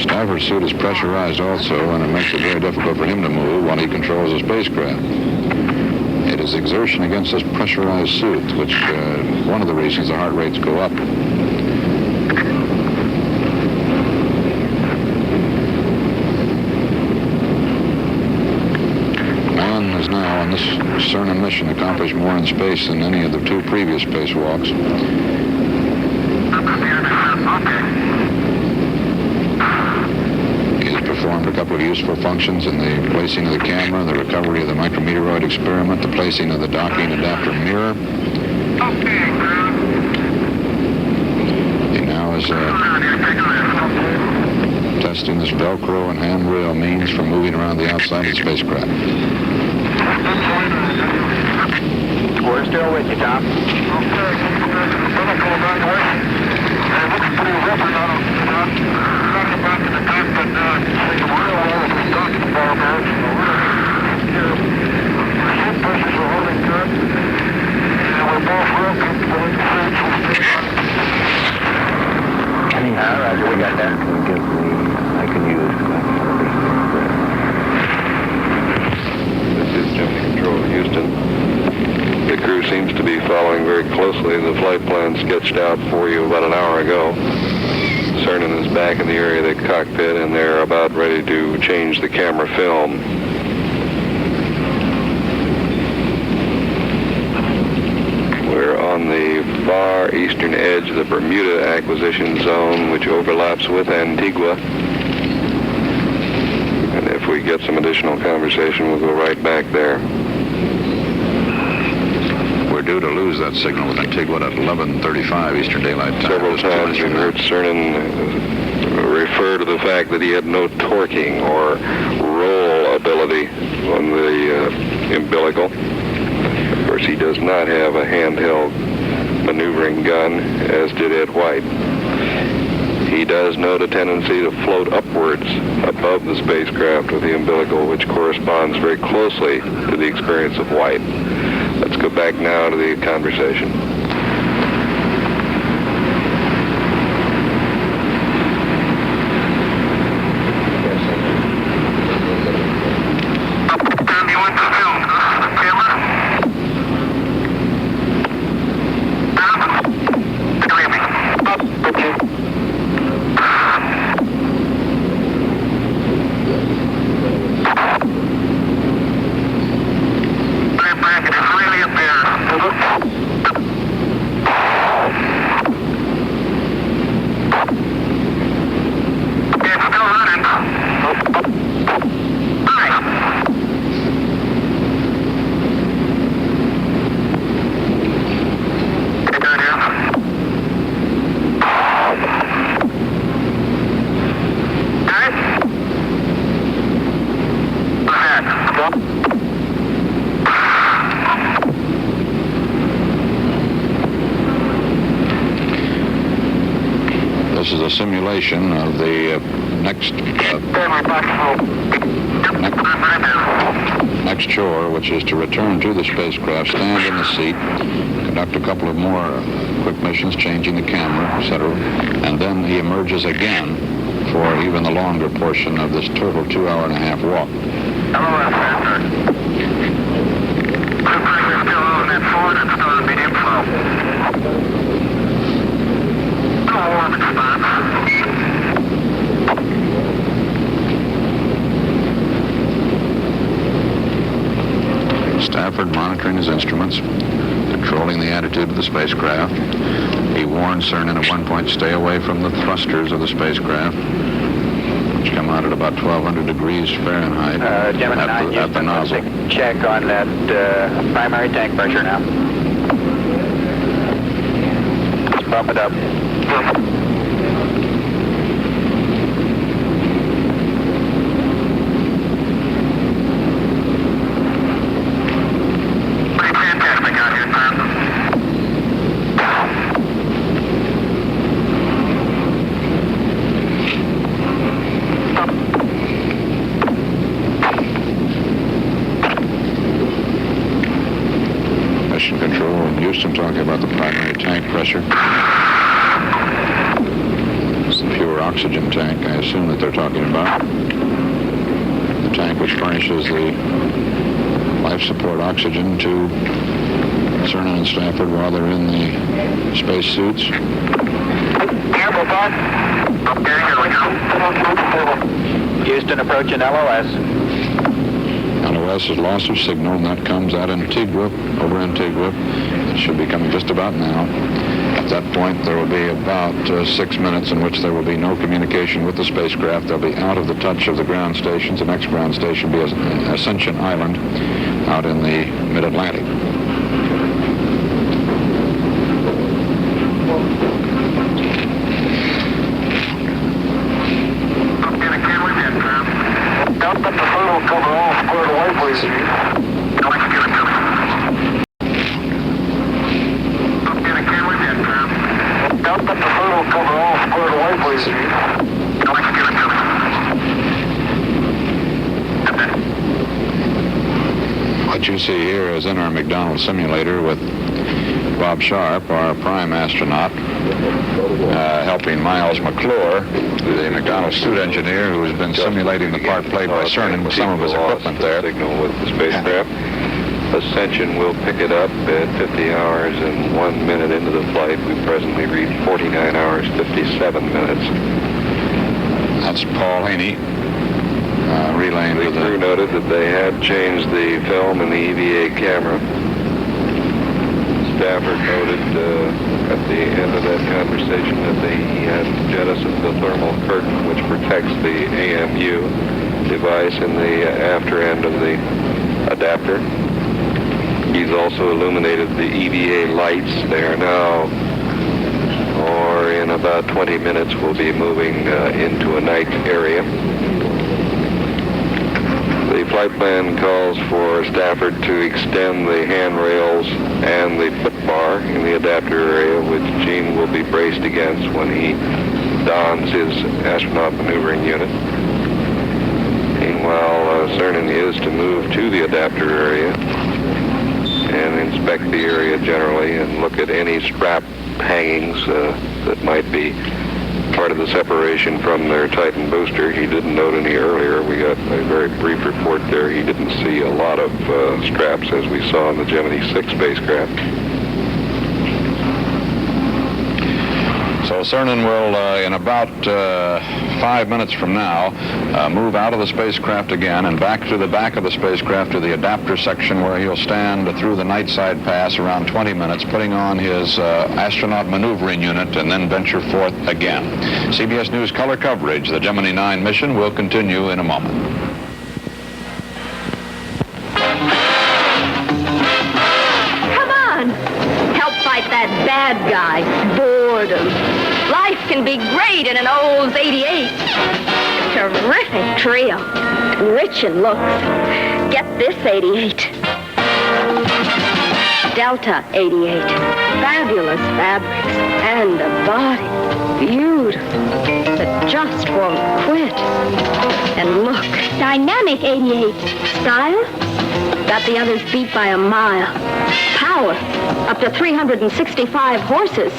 R: Stafford's suit is pressurized also, and it makes it very difficult for him to move while he controls the spacecraft. It is exertion against this pressurized suit, which one of the reasons the heart rates go up. Man has now, on this Cernan mission, accomplished more in space than any of the two previous spacewalks. Performed a couple of useful functions in the placing of the camera, the recovery of the micrometeoroid experiment, the placing of the docking adapter mirror. He now is testing this Velcro and handrail means for moving around the outside of the spacecraft.
J: We're still with you, Tom. Roger, we got that. I can use
P: This is Gemini Control, Houston. The crew seems to be following very closely the flight plan sketched out for you about an hour ago. Cernan is back in the area of the cockpit, and they're about ready to change the camera film. We're on the far eastern edge of the Bermuda acquisition zone, which overlaps with Antigua. And if we get some additional conversation, we'll go right back there.
R: We're due to lose that signal with Antigua at 11:35 Eastern Daylight Time.
P: Several times you heard Cernan refer to the fact that he had no torquing or roll ability. on the umbilical. Of course, he does not have a handheld maneuvering gun, as did Ed White. He does note a tendency to float upwards above the spacecraft with the umbilical, which corresponds very closely to the experience of White. Let's go back now to the conversation.
R: This is a simulation of the next chore, which is to return to the spacecraft, stand in the seat, conduct a couple of more quick missions, changing the camera, etc., and then he emerges again for even the longer portion of this total 2.5-hour walk. Stafford monitoring his instruments, controlling the attitude of the spacecraft. He warned Cernan at one point, stay away from the thrusters of the spacecraft, which come out at about 1,200 degrees Fahrenheit
L: Gemini 9,
R: at the nozzle.
L: Check on that primary tank pressure now. Bump it up.
R: Mission Control in Houston talking about the primary tank pressure. It's the pure oxygen tank, I assume that they're talking about. The tank which furnishes the life support oxygen to Cernan and Stafford while they're in the space suits.
L: Houston approaching LOS.
R: LOS is loss of signal, and that comes at Antigua, over Antigua. It should be coming just about now. At that point, there will be about 6 minutes in which there will be no communication with the spacecraft. They'll be out of the touch of the ground stations. The next ground station will be Ascension Island out in the mid-Atlantic.
I: Dump up the photo cover all squared away, please. Dump up the photo cover all squared away, please.
R: What you see here is in our McDonnell simulator with Bob Sharp, our prime astronaut, helping Miles McClure, the McDonnell suit engineer who has been simulating the part played by Cernan with some of his equipment there.
P: Signal with the spacecraft. Ascension will pick it up at 50 hours and 1 minute into the flight. We presently read 49 hours, 57 minutes.
R: That's Paul Haney relaying
P: the
R: to the
P: crew noted that they had changed the film in the EVA camera. Stafford noted at the end of that conversation that they had jettisoned the thermal curtain which protects the AMU device in the after end of the adapter. He's also illuminated the EVA lights. They are now, or in about 20 minutes, we'll be moving into a night area. The flight plan calls for Stafford to extend the handrails and the foot bar in the adapter area, which Gene will be braced against when he dons his astronaut maneuvering unit. Meanwhile, Cernan is to move to the adapter area and inspect the area generally and look at any strap hangings that might be part of the separation from their Titan booster. He didn't note any earlier. We got a very brief report there. He didn't see a lot of straps as we saw in the Gemini 6 spacecraft.
R: So Cernan will, in about 5 minutes from now, move out of the spacecraft again and back to the back of the spacecraft to the adapter section, where he'll stand through the night side pass around 20 minutes, putting on his astronaut maneuvering unit, and then venture forth again. CBS News color coverage, the Gemini 9 mission, will continue in a moment.
S: Come on! Help fight that bad guy, boredom. Life can be great in an Olds 88. Terrific trio. Rich in looks. Get this 88. Delta 88. Fabulous fabrics. And a body. Beautiful. That just won't quit. And look. Dynamic 88. Style? Got the others beat by a mile. Power. Up to 365 horses.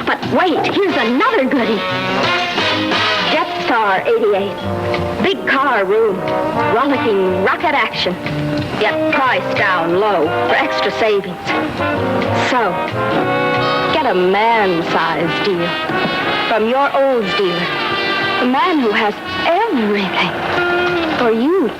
S: But wait, here's another goodie. Jet Star 88. Big car room. Rollicking rocket action. Yet price down low for extra savings. So, get a man-sized deal from your Olds dealer. The man who has everything for you.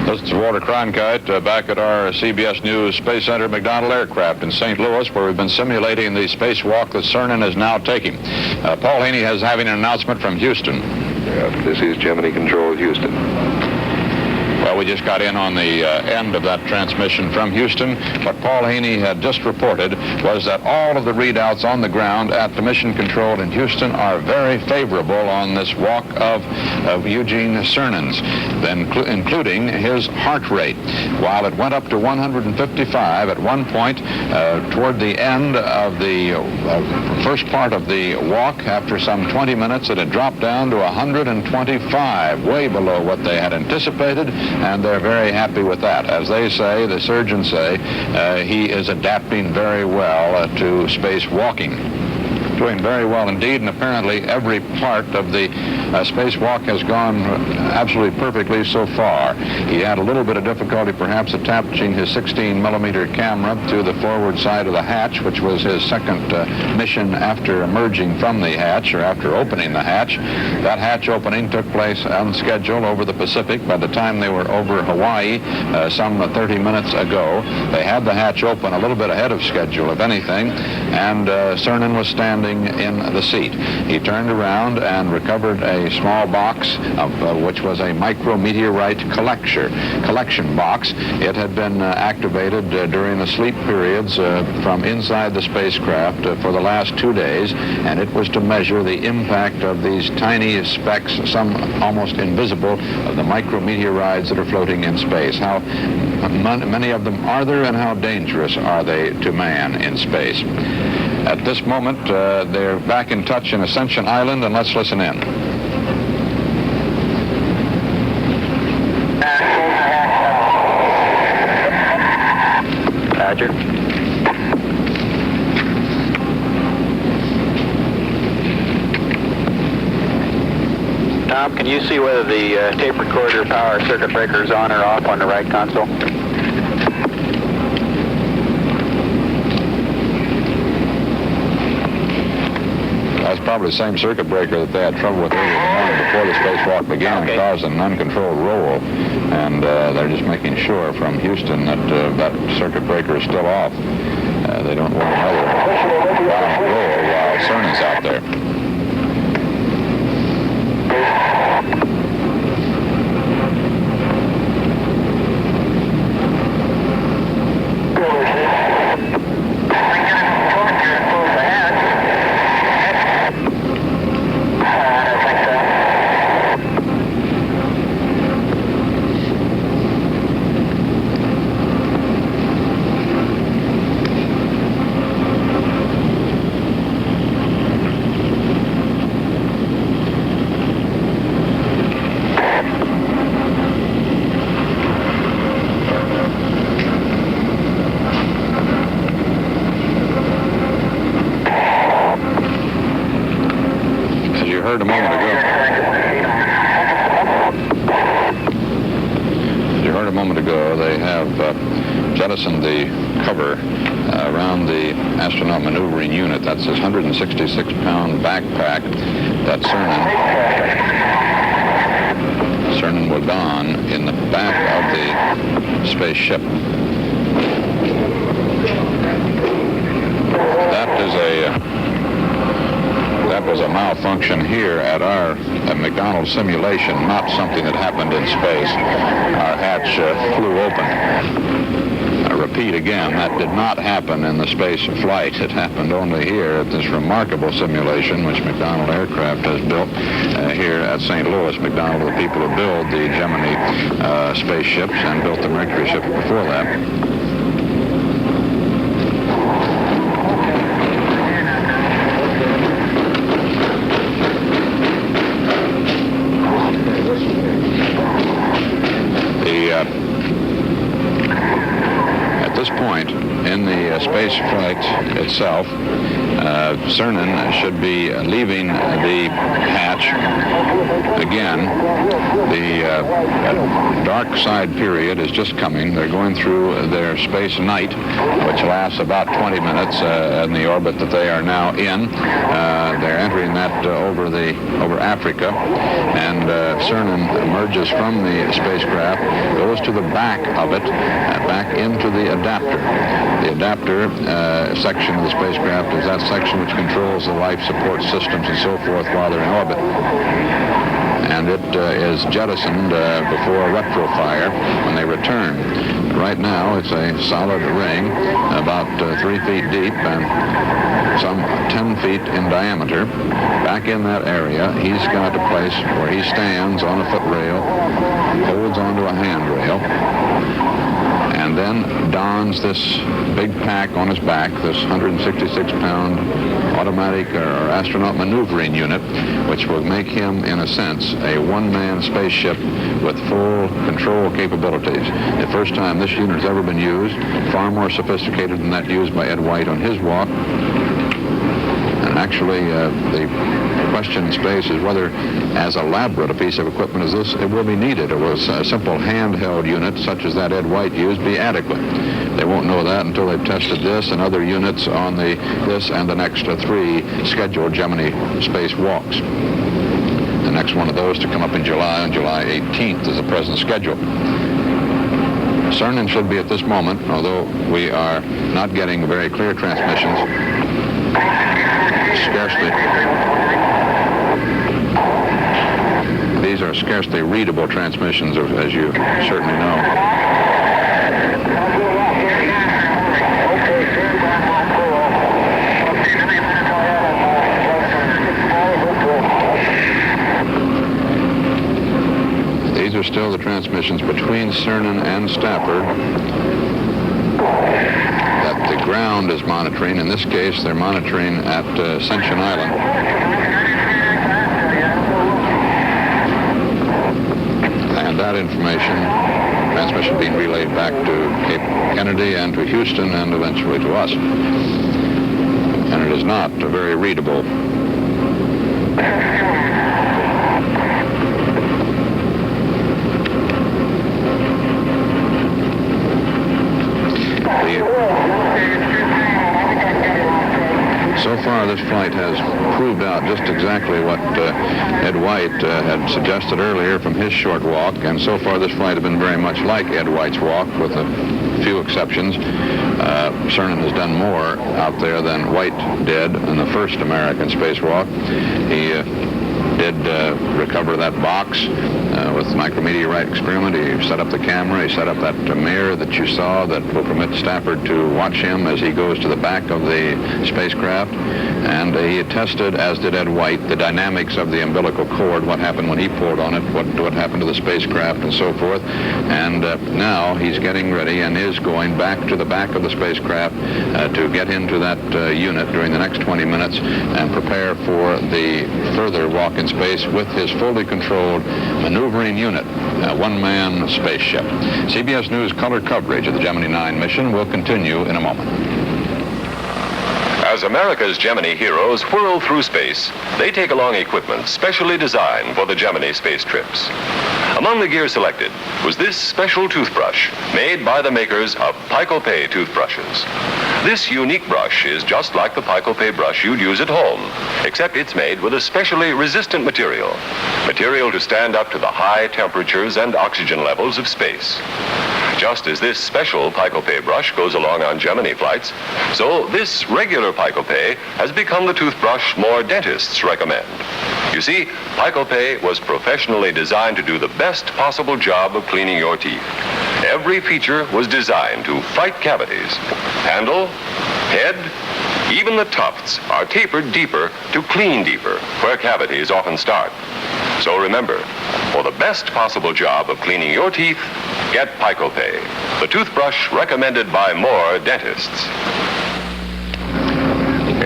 R: This is Walter Cronkite back at our CBS News Space Center McDonnell Aircraft in St. Louis, where we've been simulating the spacewalk that Cernan is now taking. Paul Haney is having an announcement from Houston.
P: Yeah, this is Gemini Control Houston.
R: Well, we just got in on the end of that transmission from Houston. What Paul Haney had just reported was that all of the readouts on the ground at the mission control in Houston are very favorable on this walk of Eugene Cernan's, including his heart rate. While it went up to 155 at one point toward the end of the first part of the walk, after some 20 minutes, it had dropped down to 125, way below what they had anticipated. And they're very happy with that. As they say, the surgeons say, he is adapting very well to spacewalking. Doing very well indeed, and apparently every part of the spacewalk has gone absolutely perfectly so far. He had a little bit of difficulty perhaps attaching his 16-millimeter camera to the forward side of the hatch, which was his second mission after emerging from the hatch, or after opening the hatch. That hatch opening took place on schedule over the Pacific. By the time they were over Hawaii some 30 minutes ago, they had the hatch open a little bit ahead of schedule, if anything, and Cernan was standing in the seat. He turned around and recovered a small box, which was a micrometeorite collection box. It had been activated during the sleep periods from inside the spacecraft for the last 2 days, and it was to measure the impact of these tiny specks, some almost invisible, of the micrometeorites that are floating in space. How many of them are there, and how dangerous are they to man in space? At this moment, they're back in touch in Ascension Island, and let's listen in.
L: Roger. Tom, can you see whether the tape recorder power circuit breaker is on or off on the right console?
R: That's probably the same circuit breaker that they had trouble with earlier in the morning before the spacewalk began, and caused an uncontrolled roll. And they're just making sure from Houston that that circuit breaker is still off. They don't want another violent roll while Cernan's out there. ago, they have jettisoned the cover around the astronaut maneuvering unit. That's this 166-pound backpack that Cernan will don in the back of the spaceship. That was a malfunction here at our McDonald's simulation, not something that happened in space. Our hatch flew open. I repeat again, that did not happen in the space flight. It happened only here at this remarkable simulation which McDonnell Aircraft has built here at St. Louis. McDonnell, the people who build the Gemini spaceships and built the Mercury ship before that. Point in the space flight itself, Cernan should be leaving the hatch again. The dark side period is just coming. They're going through their space night, which lasts about 20 minutes in the orbit that they are now in. They're entering that over Africa, and Cernan emerges from the spacecraft, goes to the back of it, back into the adapter. The adapter section of the spacecraft is that section which controls the life support systems and so forth while they're in orbit. And it is jettisoned before retrofire when they return. Right now, it's a solid ring, about 3 feet deep and some 10 feet in diameter. Back in that area, he's got a place where he stands on a footrail, holds onto a handrail, and then dons this big pack on his back, this 166-pound automatic or astronaut maneuvering unit, which will make him, in a sense, a one-man spaceship with full control capabilities. The first time this unit has ever been used, far more sophisticated than that used by Ed White on his walk. And actually, the question in space is whether, as elaborate a piece of equipment as this, it will be needed, or will a simple handheld unit, such as that Ed White used, be adequate. They won't know that until they've tested this and other units on this and the next 3 scheduled Gemini spacewalks. The next one of those to come up in July, on July 18th, is the present schedule. Cernan should be at this moment, although we are not getting very clear transmissions, these are scarcely readable transmissions, as you certainly know. These are still the transmissions between Cernan and Stafford that the ground is monitoring. In this case, they're monitoring at Ascension Island. And that transmission being relayed back to Cape Kennedy and to Houston and eventually to us. And it is not very readable. So far, this flight has proved out just exactly what Ed White had suggested earlier from his short walk, and so far this flight has been very much like Ed White's walk, with a few exceptions. Cernan has done more out there than White did in the first American spacewalk. He did recover that box with the micrometeorite experiment. He set up the camera. He set up that mirror that you saw that will permit Stafford to watch him as he goes to the back of the spacecraft. And he tested, as did Ed White, the dynamics of the umbilical cord, what happened when he pulled on it, what happened to the spacecraft, and so forth. And now he's getting ready and is going back to the back of the spacecraft to get into that unit during the next 20 minutes and prepare for the further walk in space with his fully controlled maneuvering unit, a one-man spaceship. CBS News color coverage of the Gemini 9 mission will continue in a moment.
T: As America's Gemini heroes whirl through space, they take along equipment specially designed for the Gemini space trips. Among the gear selected was this special toothbrush made by the makers of Pico-Pay toothbrushes. This unique brush is just like the Pico-Pay brush you'd use at home, except it's made with a specially resistant material to stand up to the high temperatures and oxygen levels of space. Just as this special Pico-Pay brush goes along on Gemini flights, so this regular Pico-Pay has become the toothbrush more dentists recommend. You see, Pico-Pay was professionally designed to do the best possible job of cleaning your teeth. Every feature was designed to fight cavities. Handle, head, even the tufts are tapered deeper to clean deeper, where cavities often start. So remember, for the best possible job of cleaning your teeth, get Pico-Pay, the toothbrush recommended by more dentists.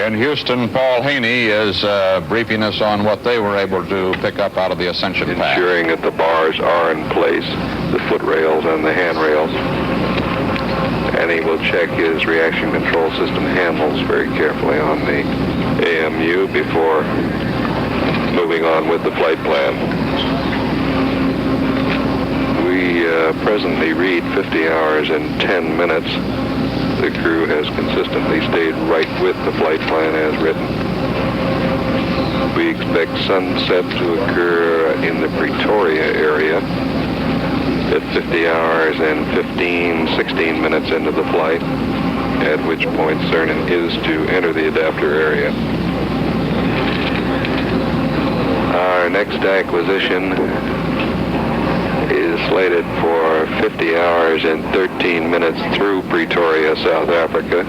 R: In Houston, Paul Haney is briefing us on what they were able to pick up out of the Ascension pack.
P: Ensuring that the bars are in place, the foot rails and the handrails. And he will check his reaction control system handles very carefully on the AMU before moving on with the flight plan. We presently read 50 hours and 10 minutes. The crew has consistently stayed right with the flight plan as written. We expect sunset to occur in the Pretoria area at 50 hours and 16 minutes into the flight, at which point Cernan is to enter the adapter area. Our next acquisition is slated for 50 hours and 13 minutes through Pretoria, South Africa,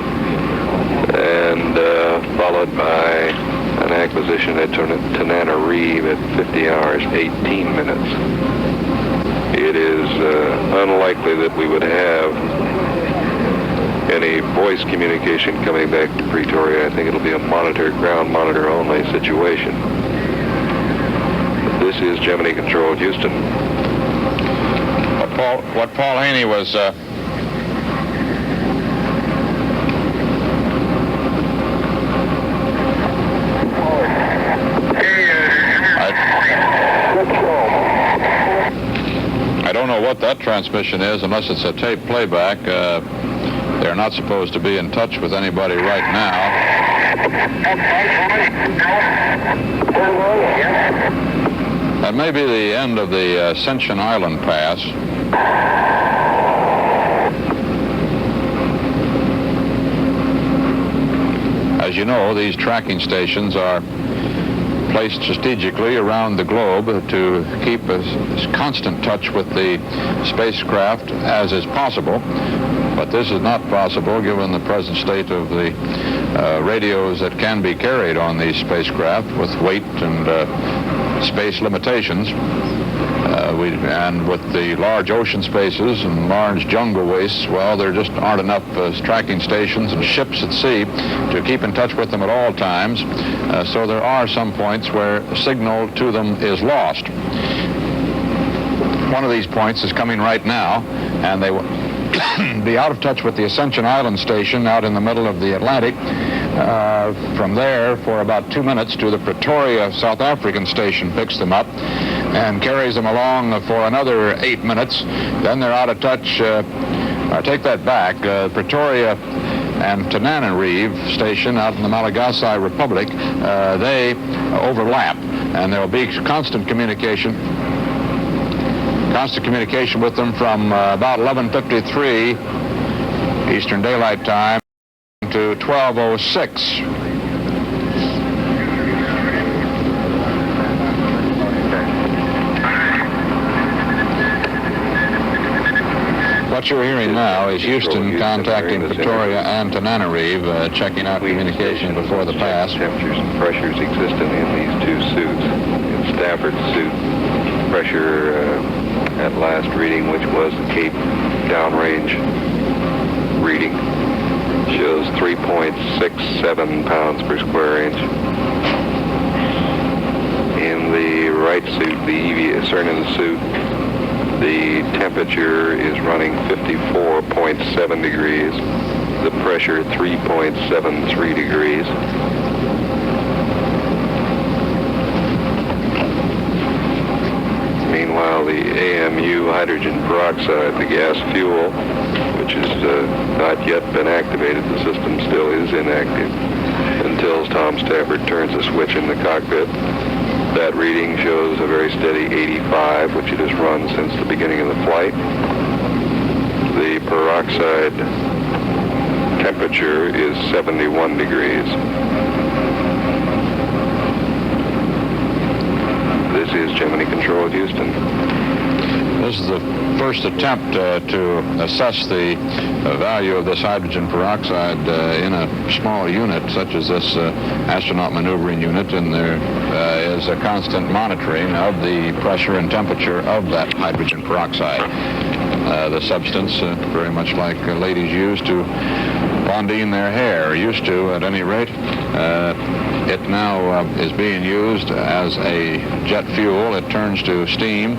P: and followed by an acquisition at Tananarive at 50 hours, 18 minutes. It is unlikely that we would have any voice communication coming back to Pretoria. I think it'll be a ground monitor only situation. This is Gemini Control, Houston.
R: What Paul Haney was I don't know what that transmission is unless it's a tape playback. They're not supposed to be in touch with anybody right now. That may be the end of the Ascension Island pass. As you know, these tracking stations are placed strategically around the globe to keep a constant touch with the spacecraft as is possible. But this is not possible given the present state of the radios that can be carried on these spacecraft with weight and space limitations. And with the large ocean spaces and large jungle wastes, well, there just aren't enough tracking stations and ships at sea to keep in touch with them at all times. So there are some points where signal to them is lost. One of these points is coming right now, and they will be out of touch with the Ascension Island station out in the middle of the Atlantic. From there, for about 2 minutes, to the Pretoria, South African station picks them up and carries them along for another 8 minutes. Then they're out of touch. Take that back. Pretoria and Tananarive station out in the Malagasy Republic, they overlap, and there will be constant communication with them from about 11:53 Eastern Daylight Time to 12:06. What you're hearing now is Houston contacting Pretoria and Tananarive, checking out communication before the pass.
P: Temperatures and pressures existing in these two suits. In Stafford's suit, pressure at last reading, which was the Cape downrange reading, shows 3.67 pounds per square inch. In the right suit, the Cernan suit, the temperature is running 54.7 degrees. the pressure 3.73 degrees. Meanwhile, the AMU hydrogen peroxide, the gas fuel, which has not yet been activated, the system still is inactive until Tom Stafford turns the switch in the cockpit. That reading shows a very steady 85, which it has run since the beginning of the flight. The peroxide temperature is 71 degrees. This is Gemini Control at Houston.
R: This is the first attempt to assess the value of this hydrogen peroxide in a small unit such as this astronaut maneuvering unit, and there is a constant monitoring of the pressure and temperature of that hydrogen peroxide. The substance, very much like ladies use to blondine their hair, used to at any rate. It now is being used as a jet fuel. It turns to steam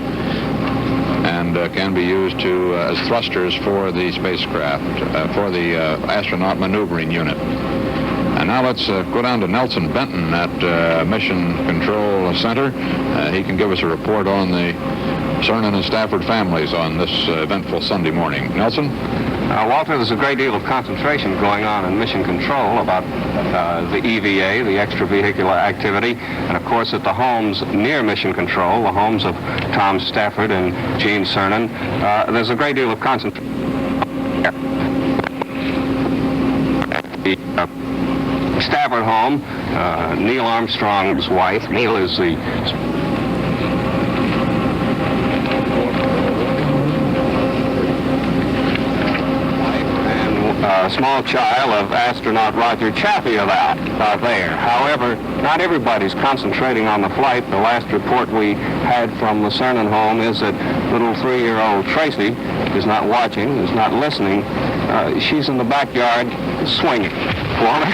R: and can be used as thrusters for the spacecraft, for the astronaut maneuvering unit. And now let's go down to Nelson Benton at Mission Control Center. He can give us a report on the Cernan and Stafford families on this eventful Sunday morning. Nelson?
C: Walter, there's a great deal of concentration going on in Mission Control about the EVA, the extravehicular activity, and of course at the homes near Mission Control, the homes of Tom Stafford and Gene Cernan, there's a great deal of concentration. The Stafford home, Neil Armstrong's wife. Neil is the small child of astronaut Roger Chaffee are there. However, not everybody's concentrating on the flight. The last report we had from the Cernan home is that little 3-year-old Tracy is not watching, is not listening. She's in the backyard swinging. Walter?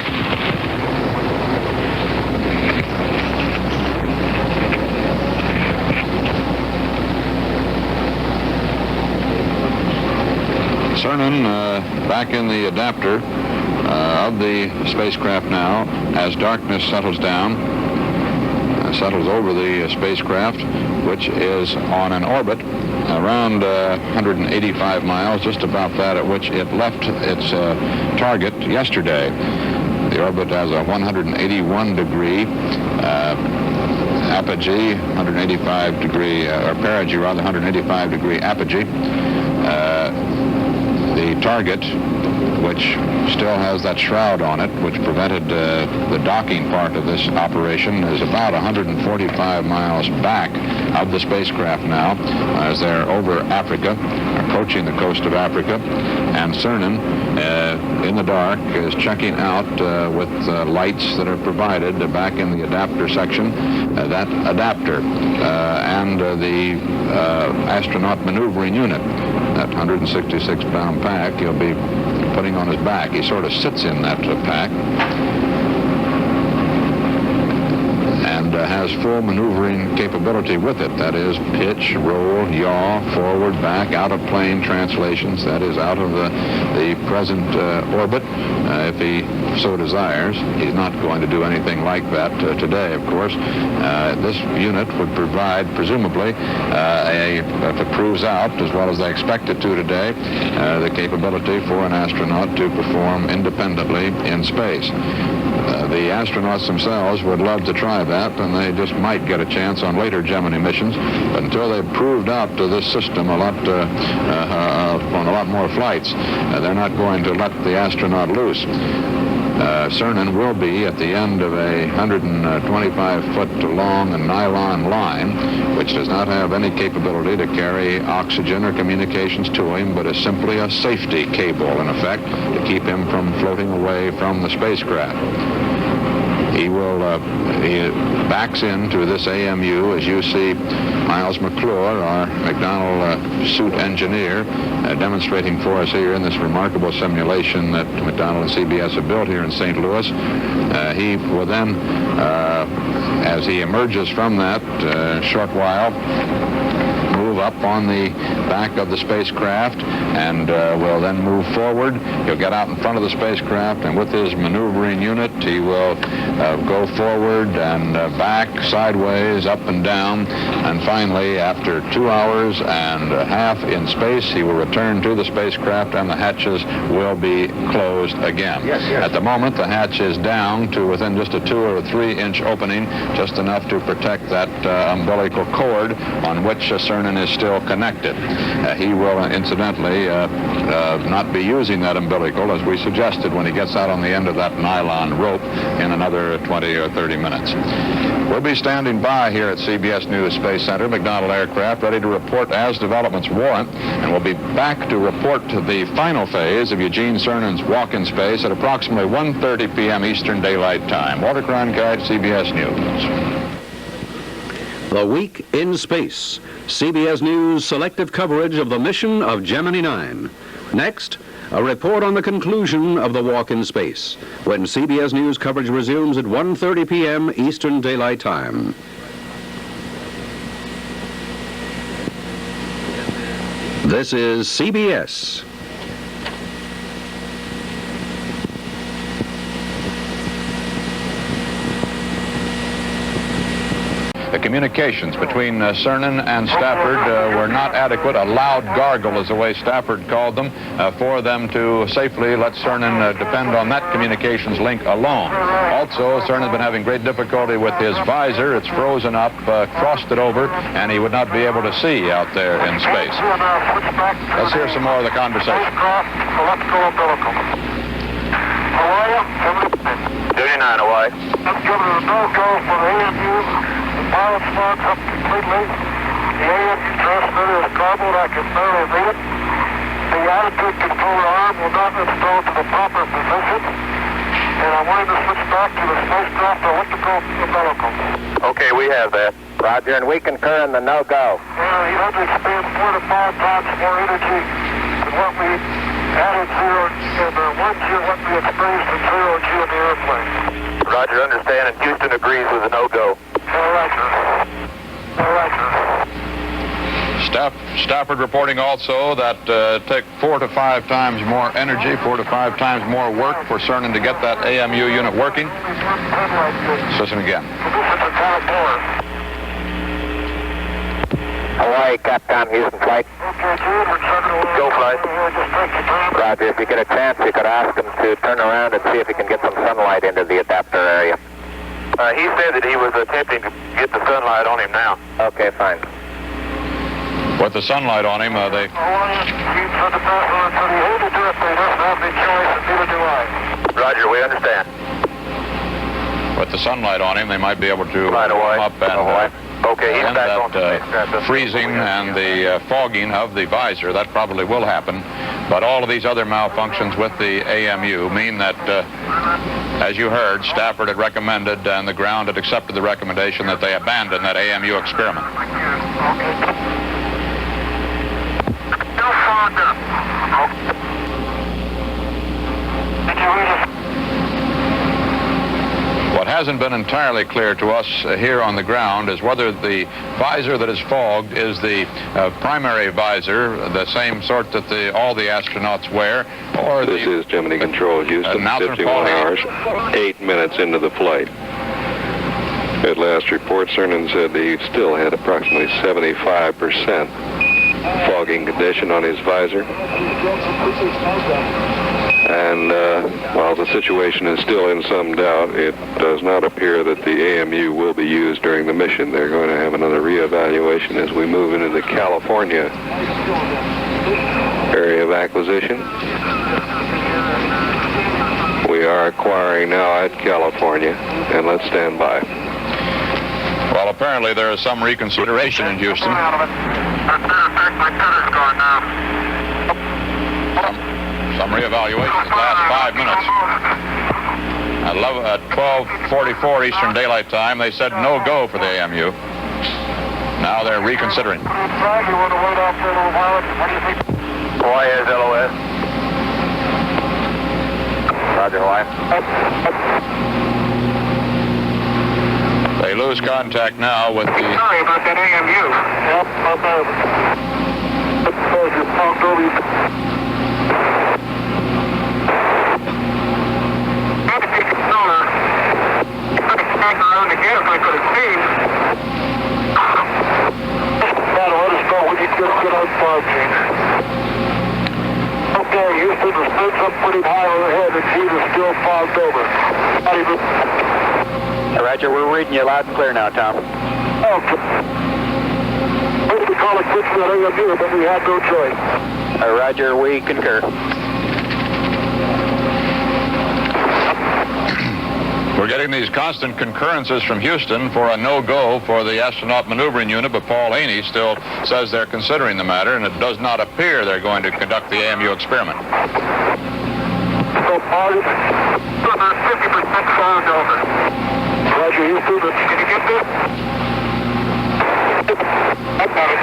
R: Cernan back in the adapter of the spacecraft now as darkness settles down, settles over the spacecraft, which is on an orbit around 185 miles, just about that at which it left its target yesterday. The orbit has a 181 degree apogee, 185 degree, or perigee rather, 185 degree apogee. The target, which still has that shroud on it, which prevented the docking part of this operation, is about 145 miles back of the spacecraft now, as they're over Africa, approaching the coast of Africa. And Cernan, in the dark, is checking out with lights that are provided back in the adapter section, that adapter and the astronaut maneuvering unit. That 166-pound pack he'll be putting on his back. He sort of sits in that pack and has full maneuvering capability with it. That is, pitch, roll, yaw, forward, back, out of plane translations. That is, out of the present orbit, if he so desires. He's not going to do anything like that today, of course. This unit would provide, presumably, if it proves out, as well as they expect it to today, the capability for an astronaut to perform independently in space. The astronauts themselves would love to try that, and they just might get a chance on later Gemini missions. But until they've proved out this system on a lot more flights, they're not going to let the astronaut loose. Cernan will be at the end of a 125-foot long nylon line, which does not have any capability to carry oxygen or communications to him, but is simply a safety cable, in effect, to keep him from floating away from the spacecraft. He backs into this AMU, as you see Miles McClure, our McDonnell suit engineer, demonstrating for us here in this remarkable simulation that McDonnell and CBS have built here in St. Louis. He will then, as he emerges from that short while, move move up on the back of the spacecraft and will then move forward. He'll get out in front of the spacecraft, and with his maneuvering unit, he will go forward and back, sideways, up and down, and finally, after 2 hours and a half in space, he will return to the spacecraft and the hatches will be closed again.
C: Yes.
R: At the moment, the hatch is down to within just a 2 or 3 inch opening, just enough to protect that umbilical cord on which Cernan is still connected. He will incidentally not be using that umbilical as we suggested when he gets out on the end of that nylon rope in another 20 or 30 minutes. We'll be standing by here at CBS News Space Center, McDonnell Aircraft, ready to report as developments warrant, and we'll be back to report to the final phase of Eugene Cernan's walk in space at approximately 1:30 p.m. Eastern Daylight Time. Walter Cronkite, CBS News.
A: The Week in Space, CBS News selective coverage of the mission of Gemini 9. Next, a report on the conclusion of the walk in space, when CBS News coverage resumes at 1:30 p.m. Eastern Daylight Time. This is CBS.
R: The communications between Cernan and Stafford were not adequate. A loud gargle is the way Stafford called them, for them to safely let Cernan depend on that communications link alone. Also, Cernan's been having great difficulty with his visor. It's frozen up, frosted over, and he would not be able to see out there in space. Let's hear some more of the conversation.
J: Duty 9 away.
I: Let's give it a no-go for the AMU. The pilot's marked up completely. The AMU transmitter is garbled. I can barely read it. The attitude controller arm will not install to the proper position. And I wanted to switch back to the spacecraft elliptical umbilical.
J: Okay, we have that. Roger, and we concur in the no-go.
I: You have to expend 4 to 5 times more energy than what we had at 0 in 1G, what we experienced at 0G in the airplane.
J: Roger, understand, and Houston agrees with the no-go.
I: All right, sir. All right, sir.
R: Stafford reporting also that it take 4 to 5 times more energy, 4 to 5 times more work for Cernan to get that AMU unit working. Listen again.
J: Hawaii, Capcom, Houston flight. Go flight. Roger, if you get a chance, you could ask him to turn around and see if he can get some sunlight into the adapter area. He said that he was attempting to get the sunlight on him now. Okay, fine.
R: With the sunlight on him, they...
J: Roger, we understand.
R: With the sunlight on him, they might be able to
J: Right away.
R: warm up and...
J: Okay, he's
R: and
J: back
R: that
J: on the spacecraft.
R: freezing and the fogging of the visor, that probably will happen. But all of these other malfunctions with the AMU mean that, as you heard, Stafford had recommended and the ground had accepted the recommendation that they abandon that AMU experiment.
I: Still fogged up. Did you read it?
R: What hasn't been entirely clear to us here on the ground is whether the visor that is fogged is the primary visor, the same sort that all the astronauts wear, or
P: This is Gemini Control, Houston, 51 hours, 8 minutes into the flight. At last report, Cernan said he still had approximately 75% fogging condition on his visor. And while the situation is still in some doubt, it does not appear that the AMU will be used during the mission. They're going to have another reevaluation as we move into the California area of acquisition. We are acquiring now at California, and let's stand by.
R: Well, apparently there is some reconsideration in Houston. Some reevaluations last 5 minutes. At 12:44 Eastern Daylight Time, they said no go for the AMU. Now they're reconsidering.
J: Hawaii is LOS. Roger, Hawaii.
R: They lose
B: lose contact now with the...
J: Sorry about that AMU.
I: Yep, not bad. Suppose you talked over you.
J: Maybe take it slower. I could hang around again if I could have seen.
I: Now let us know when you just get on fog change. Okay, Houston, the state's up pretty high overhead and Gene is still fogged over. Not even...
L: Roger, we're reading you loud and clear now, Tom.
I: Okay. We call it quits that AMU, but we had no choice.
L: Roger, we concur.
B: We're getting these constant concurrences from Houston for a no-go for the astronaut maneuvering unit, but Paul Haney still says they're considering the matter, and it does not appear they're going to conduct the AMU experiment.
I: So, Paul, about 50% fogged over. Roger, Houston, did you get this? I got it.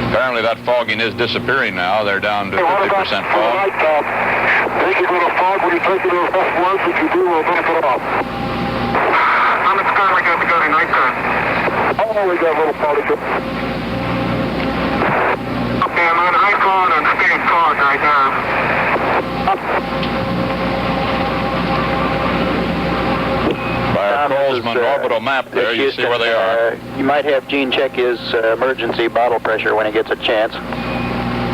B: Apparently that fogging is disappearing now. They're down to 50% fog.
I: Think you're going to fog when you take it off once. If you do, we'll back it off.
J: How much time we got to go to nighttime?
I: Oh, we got a little particle.
J: Okay, I'm on iPhone and staying fogged right now.
B: By our Colesman orbital map there, you see where they are.
L: You might have Gene check his emergency bottle pressure when he gets a chance.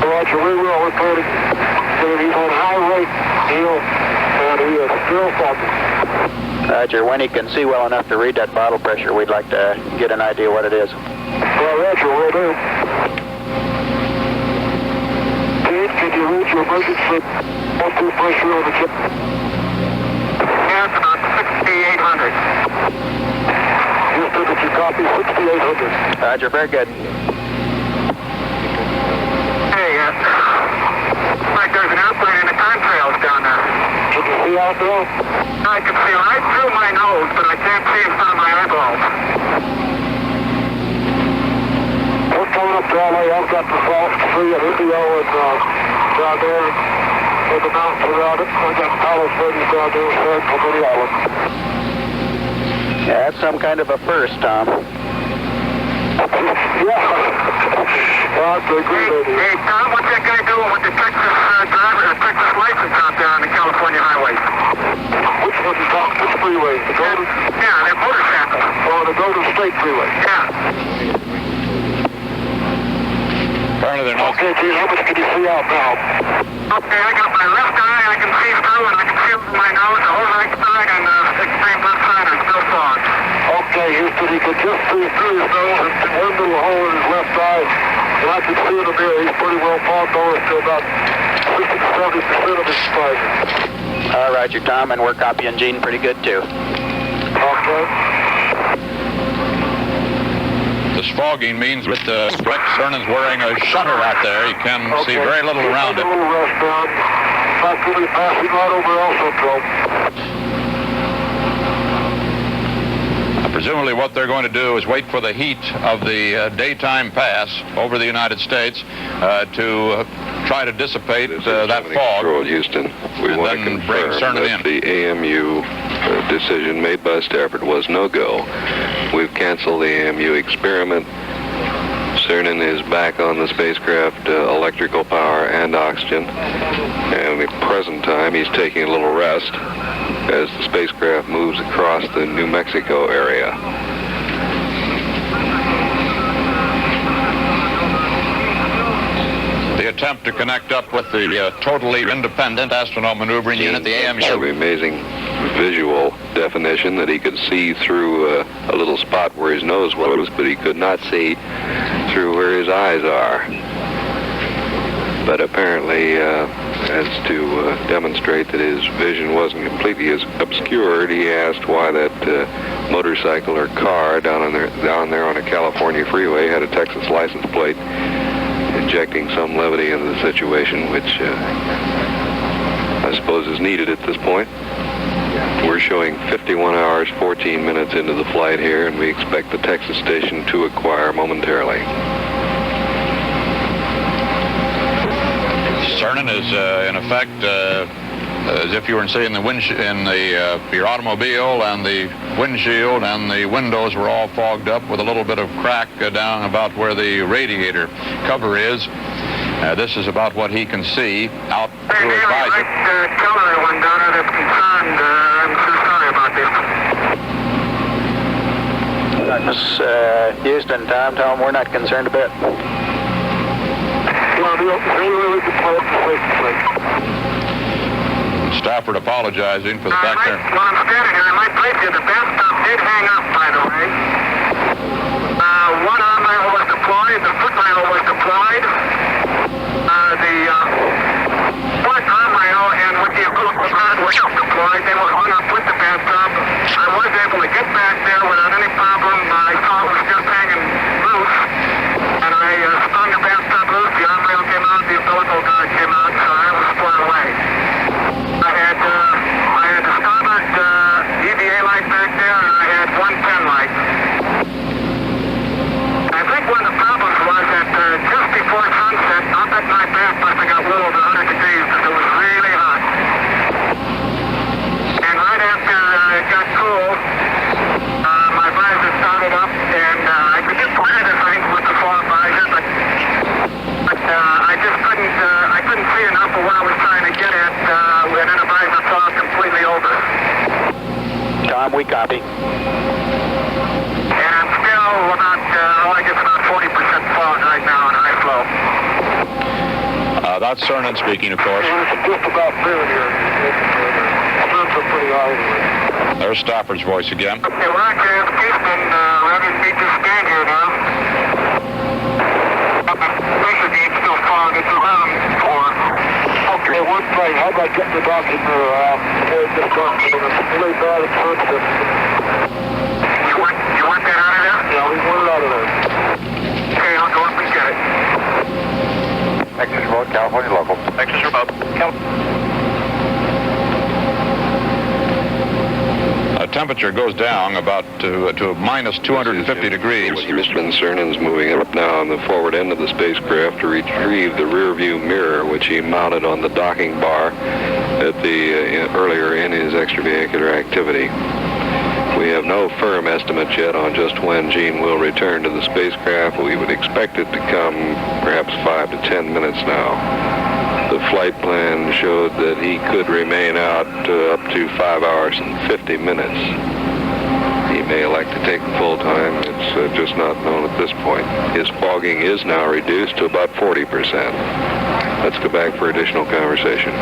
I: Roger, we will. We're planning. He's on high rate deal, and he is still fogging.
L: Roger, when he can see well enough to read that bottle pressure, we'd like to get an idea what it is.
I: Well, Roger, we'll do. Pete, can you read your emergency bottle pressure on the chip?
J: Yeah, it's about 6,800.
I: Houston, did you copy 6,800?
L: Roger, very good.
J: Hey, like there's an airplane in the contrails down there.
I: Can you see out there?
J: I can see right through my nose, but I can't see in front of my eyeballs.
I: We're coming up to LA. I've got the Falls Tree and Indio and down there with the mountains around it. I've got Palos Verdes down there and San Clemente Island.
L: Yeah, that's some kind of a first, Tom.
I: Yeah.
J: Hey, Tom, what's that guy doing with the Texas Texas license out there on the California highway?
I: Which one you talking? Which freeway? The Golden?
J: Yeah, that motorcycle.
I: Oh, the Golden State Freeway.
J: Yeah.
B: Apparently they're not...
I: Okay, Gene, how much can you see out now?
J: Okay, I got my left eye, I can see through, and I can see my nose, the whole right side, and the extreme left side are still fogged.
I: Okay, Houston, he could just see through his nose and one little hole in his left eye. And I can see in the mirror, he's pretty well fogged over to about 60 to 70% of his exposure.
L: Roger, Tom, and we're copying Gene pretty good, too.
I: Okay.
B: This fogging means that Rex Cernan's wearing a shutter out there. You can see very little around it.
I: A little rest down. Fact, we'll be passing right over also, Joe.
B: Presumably what they're going to do is wait for the heat of the daytime pass over the United States to try to dissipate that fog.
P: Houston, we
B: and
P: want to confirm that the AMU decision made by Stafford was no-go. We've canceled the AMU experiment. Cernan is back on the spacecraft, electrical power and oxygen. And at the present time, he's taking a little rest as the spacecraft moves across the New Mexico area.
B: The attempt to connect up with the totally independent astronaut maneuvering unit, the AMU.
P: The amazing visual definition that he could see through a little spot where his nose was, but he could not see through where his eyes are. But apparently, as to demonstrate that his vision wasn't completely obscured, he asked why that motorcycle or car down there on a California freeway had a Texas license plate, injecting some levity into the situation, which I suppose is needed at this point. We're showing 51 hours, 14 minutes into the flight here, and we expect the Texas station to acquire momentarily.
B: Cernan is, in effect,
R: as if you were seeing your automobile, and the windshield and the windows were all fogged up with a little bit of crack down about where the radiator cover is. This is about what he can see out through his visor.
J: Tell everyone down there that's concerned, I'm so sorry about this.
L: Houston, Tom, tell them we're not concerned a bit.
R: Stafford apologizing for the fact there.
J: While I'm standing here, I might place you. The bathtub did hang up, by the way. One arm rail was deployed, the foot rail was deployed. The foot arm rail and with the umbilical cord was deployed. They were hung up with the bathtub. I was able to get back there without any problem. I saw it was just hanging loose. And I spun the bathtub loose. The arm rail came out, the umbilical cord came out, so I was squared away. I had the starboard EVA light back there, and I had one pen light. I think one of the problems was that just before sunset, up at my bath must have got well over 100 degrees because it was really hot. And right after it got cool, my visor started up, and I could just fire the thing with the fog visor, but I just couldn't see enough of what I was trying to get at, and then the visor fogged completely over.
L: Tom, we copy.
J: And I'm still about, I guess about 40% fog right now in high flow.
R: That's Cernan speaking, of course.
J: It's just about clear here. Clouds are pretty high.
R: There's Stafford's voice again.
J: Okay, Roger, Houston, ready to meet this stand here now. Pressure game's still fog. It's around 4. Okay, one thing. How about getting the doctor to this truck? It's really bad at first. You want that out of there? Yeah, we want it out of there. Okay, I'll go up and get it.
B: Texas Road, California local.
J: Texas Road.
R: Temperature goes down about to minus 250 degrees.
P: Mr. Cernan's moving up now on the forward end of the spacecraft to retrieve the rear view mirror, which he mounted on the docking bar at the earlier in his extravehicular activity. We have no firm estimate yet on just when Gene will return to the spacecraft. We would expect it to come perhaps 5 to 10 minutes now. The flight plan showed that he could remain out up to 5 hours and 50 minutes. He may elect to take the full time. It's just not known at this point. His fogging is now reduced to about 40%. Let's go back for additional conversation.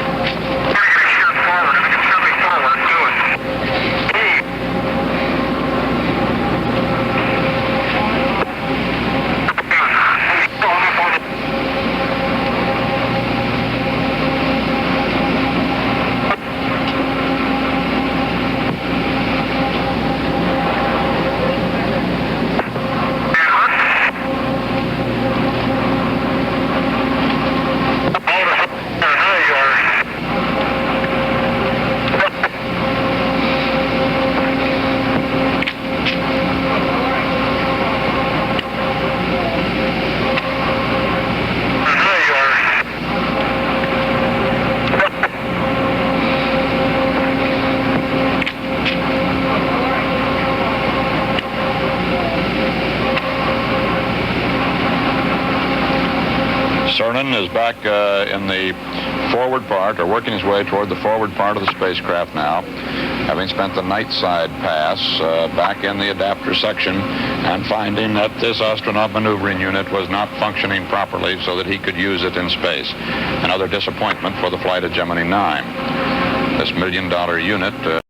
R: Cernan is back in the forward part, or working his way toward the forward part of the spacecraft now, having spent the night side pass back in the adapter section and finding that this astronaut maneuvering unit was not functioning properly so that he could use it in space. Another disappointment for the flight of Gemini 9. This $1 million unit